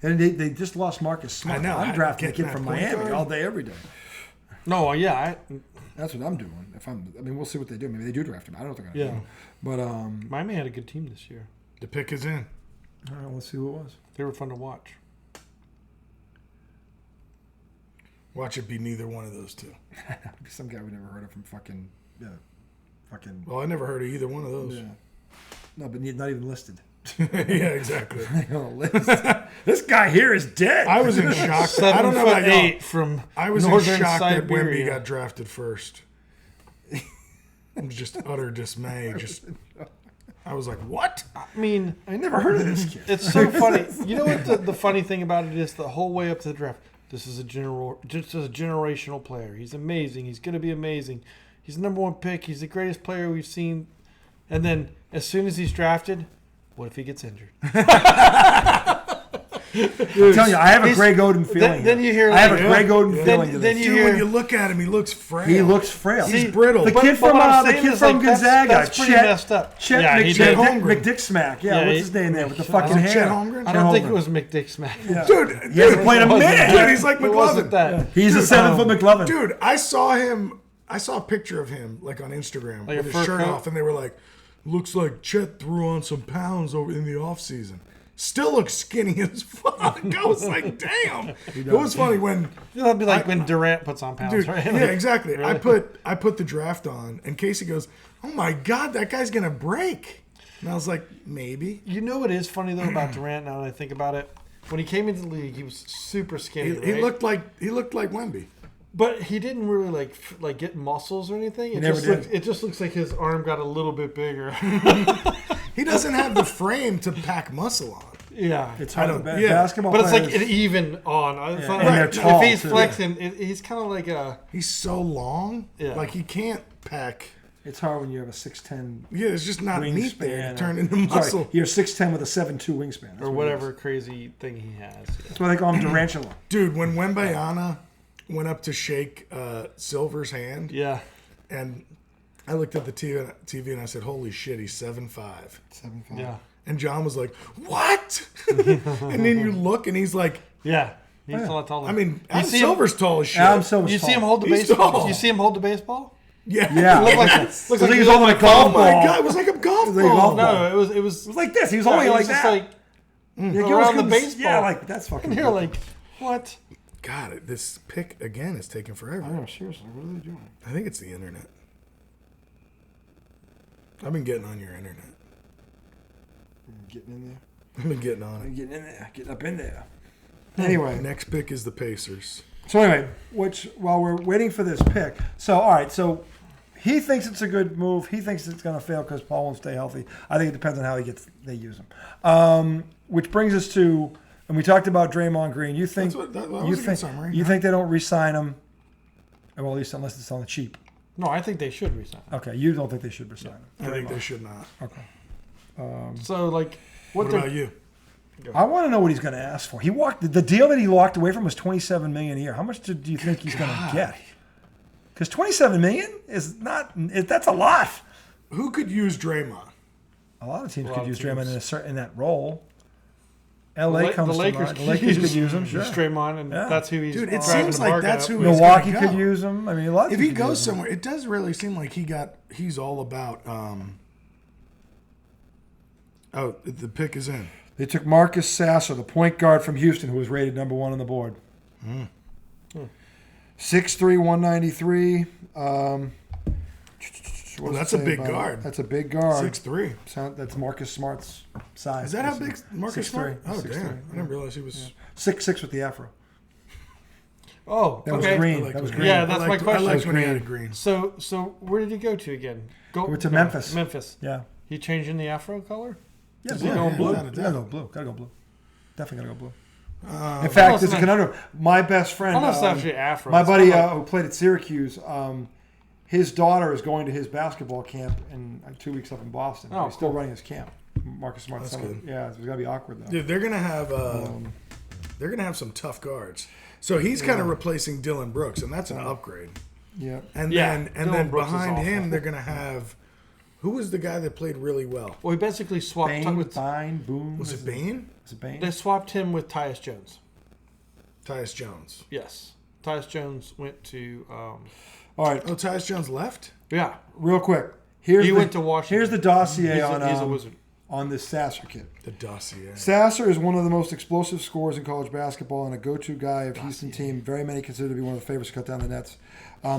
S1: And they just lost Marcus Smart.
S2: I know.
S1: I'm drafting a
S2: Getting
S1: kid
S2: that
S1: from
S2: point
S1: Miami
S2: guard.
S1: all day, every day.
S3: No, yeah,
S1: That's what I'm doing. I mean, we'll see what they do. Maybe they do draft him. I don't know what they're gonna
S3: Yeah.
S1: do. But
S3: Miami had a good team this year.
S2: the pick is in.
S1: all right, let's see who it was.
S3: They were fun to watch.
S2: Watch it be neither one of those two.
S1: Some guy we never heard of from fucking.
S2: Well, I never heard of either one of those.
S1: Yeah. No, but not even listed.
S2: Yeah, exactly.
S1: On a list. This guy here is dead.
S2: I was in shock. I don't know about y'all.
S3: 7'8" from
S2: I was
S3: Northern
S2: in shock that Wemby
S3: Siberia.
S2: got drafted first. Just utter dismay. I was like, what?
S3: I mean,
S1: I never heard of this kid.
S3: it's so funny. You know what the funny thing about it is? The whole way up to the draft, this is just a generational player. He's amazing. He's going to be amazing. He's the number one pick. He's the greatest player we've seen. And then as soon as he's drafted, what if he gets injured?
S1: I'm telling you, I have a Greg Oden feeling.
S3: Then you hear
S1: I have a
S3: like-
S1: Greg Oden feeling. to
S3: then
S1: this.
S3: you
S2: Dude, when
S3: hear
S2: you look at him, he looks frail.
S1: He looks frail.
S2: He's brittle.
S1: The
S2: But-
S1: kid
S3: but
S1: from
S3: what I'm
S1: the
S3: saying
S1: kid
S3: is,
S1: from
S3: like, that's
S1: Gonzaga,
S3: pretty messed up.
S1: Chet
S3: Yeah, he did.
S1: McDicksmack. Yeah,
S3: Yeah,
S1: what's
S3: he-
S1: his name there with the
S3: Was
S1: fucking
S2: it
S1: hair?
S2: Chet Holmgren?
S3: I don't think it
S1: Holmgren.
S3: was McDicksmack.
S1: Yeah.
S2: Dude,
S1: He hasn't played a minute.
S2: Dude, he's like
S3: It wasn't
S2: McLovin.
S3: that.
S1: He's a 7-foot McLovin.
S2: Dude, I saw a picture of him like on Instagram
S3: Like a
S2: with his
S3: fur
S2: shirt
S3: coat?
S2: off, and they were like, looks like Chet threw on some pounds over in the offseason. Still looks skinny as fuck. I was like, damn. It was funny when
S3: It'll be like when Durant puts on pounds,
S2: dude,
S3: right?
S2: yeah, exactly. I put the draft on, and Casey goes, "Oh my god, that guy's gonna break." And I was like, maybe.
S3: You know what is funny though about Durant? Now that I think about it, when he came into the league, he was super skinny.
S2: He
S3: right?
S2: looked like Wemby.
S3: but he didn't really like get muscles or anything. It
S1: never
S3: just
S1: did.
S3: looks, it just looks like his arm got a little bit bigger.
S2: He doesn't have the frame to pack muscle on.
S3: yeah,
S1: It's hard.
S2: don't-
S1: to
S2: yeah.
S1: basketball
S3: but it's like
S1: players-
S3: an even on. It's not
S1: and
S3: like-
S1: they're tall,
S3: if he's
S1: too.
S3: flexing, he's kind of like a.
S2: He's so long,
S3: Yeah.
S2: like he can't pack.
S1: it's hard when you have a 6'10"
S2: Yeah, it's just not meat there
S1: wingspan.
S2: to turn into muscle.
S1: Sorry, you're 6'10" with a 7'2" wingspan. That's
S3: Or
S1: what it
S3: whatever
S1: is.
S3: crazy thing he has. Yeah.
S1: That's why they call him Durantula.
S2: Dude, when Wembayana went up to shake Silver's hand,
S3: Yeah.
S2: and I looked at the TV and I said, "Holy shit, he's 7'5".
S1: 7'5".
S3: Yeah.
S2: And John was like, "What?" And then you look, and he's like,
S3: Yeah. He's a lot taller.
S2: I mean,
S3: You
S2: Adam
S3: see him-
S2: Silver's tall as shit.
S1: Adam Silver's
S3: You see him
S1: tall.
S3: hold the
S2: He's
S3: baseball?
S2: tall.
S3: You see him hold the baseball?
S2: Yeah.
S1: Yeah.
S3: Looked like,
S1: Looks like he's holding a
S2: Oh
S1: golf
S2: my
S1: ball.
S2: god, it was like a golf
S1: was like a golf
S2: ball.
S1: ball.
S3: No, it was
S1: It was like this. He was only
S3: it was
S1: like
S3: just
S1: that.
S3: like
S1: Yeah, give us
S3: around the
S1: good-
S3: baseball.
S1: Yeah, like that's fucking.
S3: and you're like, what?
S2: God, this pick again is taking forever.
S1: I know, seriously, what are they doing?
S2: I think it's the internet. I've been getting on your internet.
S1: Getting in there.
S2: I've been getting on it.
S1: Getting in there. Getting up in there. Anyway,
S2: Next pick is the Pacers.
S1: so anyway, while we're waiting for this pick, so all right, so he thinks it's a good move. He thinks it's going to fail because Paul won't stay healthy. I think it depends on how they use him. Which brings us to, and we talked about Draymond Green. You think
S2: That was
S1: you
S2: a good
S1: think
S2: summary.
S1: you think they don't re-sign him? Well, at least unless it's on the cheap.
S3: No, I think they should resign.
S1: Okay, you don't think they should resign him?
S2: I think they should not.
S1: Okay.
S3: So like,
S2: What
S3: what, they're
S2: about you?
S1: I want to know what he's going to ask for. He walked the deal that he walked away from was $27 million a year. How much do you think he's going to get? Because $27 million is not. That's a lot.
S2: Who could use Draymond?
S1: A lot of teams
S3: A lot
S1: could
S3: of
S1: use
S3: teams.
S1: Draymond in that role. LA
S3: the
S1: comes
S3: Lakers,
S1: to mind. The Lakers could use him. Sure.
S3: Draymond, and
S1: Yeah.
S3: that's who he's.
S2: Dude, it
S3: driving
S2: seems
S3: the
S2: like
S3: market
S2: that's
S3: up.
S2: who he's
S1: Milwaukee
S2: gonna
S1: could
S2: go.
S1: use him. I mean, a lot of
S2: If
S1: teams
S2: he
S1: could
S2: goes
S1: use him.
S2: somewhere, it does really seem like he's all about. Oh, the pick is in.
S1: They took Marcus Sasser, the point guard from Houston, who was rated number 1 on the board. 6'3", 193.
S2: Well, that's a big guard.
S1: That's a big guard.
S2: 6'3".
S1: That's Marcus Smart's size.
S2: Is that how big Marcus
S1: 6'3".
S2: Smart? Oh
S1: 6'3",
S2: damn! I didn't realize he was.
S1: 6'6" with the afro.
S3: Oh,
S1: That was
S3: okay.
S1: green.
S2: I liked
S1: That was
S2: when
S1: green.
S3: Yeah,
S2: I
S3: that's my
S2: liked-
S3: question.
S2: I liked when he
S1: Green.
S2: had a green.
S3: So where did he go to again?
S1: Went to Memphis.
S3: Memphis.
S1: Yeah.
S3: He changing the afro color?
S1: Yeah,
S3: Is he going blue?
S2: without a doubt.
S1: Gotta go blue. Gotta go blue. Definitely gotta go blue.
S2: Uh,
S1: In fact,
S3: Almost
S1: there's a
S3: like-
S1: conundrum. My best friend,
S3: Almost actually afro.
S1: my
S3: It's
S1: buddy
S3: kinda like-
S1: who played at Syracuse, his daughter is going to his basketball camp in 2 weeks up in Boston.
S3: Oh,
S1: He's still
S3: cool.
S1: running his camp. Marcus Smart's
S2: That's
S1: son.
S2: good.
S1: Yeah, it's gonna be awkward though.
S2: dude, they're gonna have some tough guards. So he's kind of replacing Dylan Brooks, and that's an upgrade.
S1: Yeah.
S2: And
S3: Yeah,
S2: then
S3: Dylan Brooks is
S2: behind
S3: awful.
S2: him, they're gonna have who was the guy that played really well?
S3: Well, he basically swapped
S1: Bain,
S3: with.
S1: Fine, Boom.
S2: Was it Bain?
S1: Was it Bain?
S3: They swapped him with Tyus Jones.
S2: Tyus Jones.
S3: Yes, Tyus Jones went to.
S1: All right,
S2: Oh, Tyus Jones left.
S3: Yeah,
S1: real quick. Here's
S3: he
S1: the,
S3: went to Washington.
S1: Here's the dossier
S3: He's
S1: on
S3: a wizard.
S1: on this Sasser kid.
S2: The dossier.
S1: Sasser is one of the most explosive scorers in college basketball and a go-to guy of Houston team. Very many consider to be one of the favorites to cut down the nets.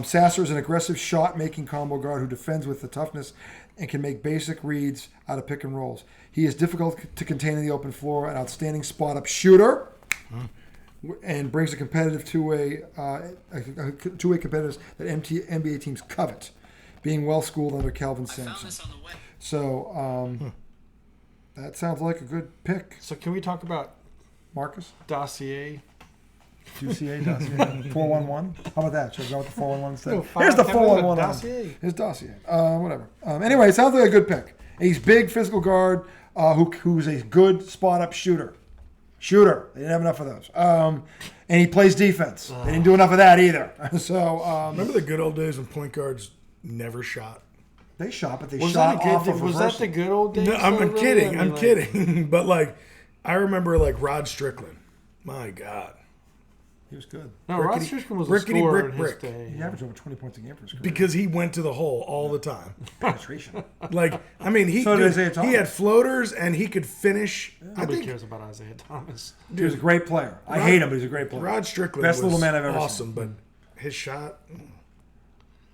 S1: Sasser is an aggressive shot-making combo guard who defends with the toughness and can make basic reads out of pick and rolls. He is difficult to contain in the open floor, an outstanding spot-up shooter, and brings a competitive two-way competitiveness that NBA teams covet, being well-schooled under Calvin Sampson. So that sounds like a good pick,
S3: So can we talk about
S1: Marcus.
S3: dossier?
S1: QCA dossier 411. How about that? Should I go with the 411 instead?
S3: No,
S1: Here's the
S3: five,
S1: 411.
S3: dossier.
S1: His dossier. Whatever. Anyway, it sounds like a good pick. He's big, physical guard who's a good spot-up shooter. They didn't have enough of those. And he plays defense. They didn't do enough of that either. So
S2: Remember the good old days when point guards never shot?
S1: they shot, but they
S3: Was
S1: shot
S3: that a
S1: off
S3: good?
S1: of
S3: Was that the
S1: reversal.
S3: good old days?
S2: No, I'm
S3: though, really?
S2: kidding.
S3: I mean,
S2: I'm
S3: like-
S2: kidding. But like, I remember like Rod Strickland. My God,
S1: He was good.
S3: No, Rod
S2: Rickety-
S3: Strickland was a
S2: rickety
S3: scorer
S2: brick
S3: in his
S2: brick.
S3: day.
S1: He averaged over 20 points a game for his career.
S2: because he went to the hole all the time.
S1: Penetration.
S2: Like, I mean,
S1: So did Isaiah Thomas.
S2: he had floaters and he could finish. I
S3: Nobody
S2: think
S3: cares about Isaiah Thomas.
S1: He was a great player. I hate him, but he's a great player.
S2: Rod Strickland
S1: Best
S2: was
S1: little man I've ever
S2: awesome,
S1: seen.
S2: but his shot.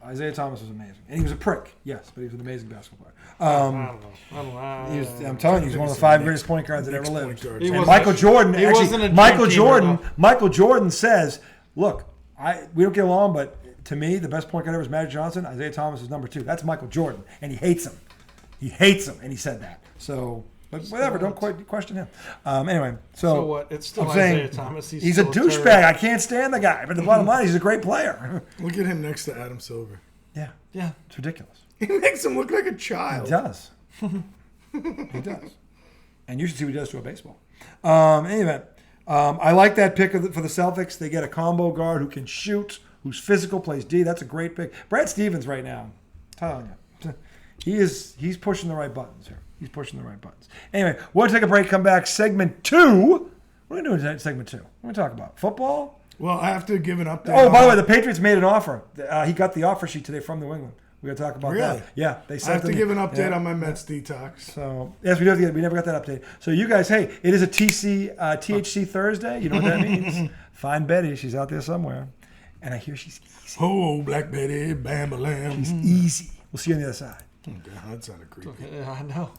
S1: Isaiah Thomas was amazing. And he was a prick, yes, but he was an amazing basketball player.
S3: I don't know.
S1: He was, I'm telling you, he's one of the 5 greatest point guards that ever
S2: Next point
S1: lived.
S2: guard.
S3: He
S1: And
S3: wasn't
S1: Michael
S3: a-
S1: Jordan,
S3: he wasn't
S1: actually,
S3: a
S1: Michael
S3: dream teamer,
S1: Jordan,
S3: though.
S1: Michael Jordan says, "Look, we don't get along, but to me, the best point guard ever is Magic Johnson. Isaiah Thomas is number 2. That's Michael Jordan, and he hates him. He hates him, and he said that. So, but whatever, don't quite question him. Anyway,
S3: So what? It's still
S1: I'm
S3: Isaiah
S1: saying
S3: Thomas.
S1: he's a
S3: still
S1: douchebag.
S3: turd.
S1: I can't stand the guy, but the bottom line, he's a great player.
S2: Look at him next to Adam Silver.
S1: Yeah,
S3: Yeah.
S1: it's ridiculous.
S2: He makes him look like a
S1: He
S2: child.
S1: does. He does. And you should see what he does to a baseball. Anyway, I like that pick for the Celtics. They get a combo guard who can shoot, who's physical, plays D. That's a great pick. Brad Stevens right now, I'm telling you, he's pushing the right buttons here. He's pushing the right buttons. Anyway, we'll take a break, come back. Segment 2. What are we doing in segment 2? What are we talking about? Football?
S2: Well, I have to give an update.
S1: Oh,
S2: on
S1: by the way,
S2: that.
S1: the Patriots made an offer. He got the offer sheet today from New England. We got to talk about
S2: Really?
S1: that. Yeah, they
S2: I
S1: sent
S2: have to
S1: them-
S2: give an update
S1: yeah.
S2: on my Mets detox.
S1: So yes, we do. We never got that update. So you guys, hey, it is a THC Thursday. You know what that means? Find Betty. She's out there somewhere, and I hear she's easy.
S2: Oh, Black Betty, Bam, Lamb.
S1: She's easy. We'll see you on the other side.
S2: Oh, God, that sounded creepy.
S3: Yeah, I know.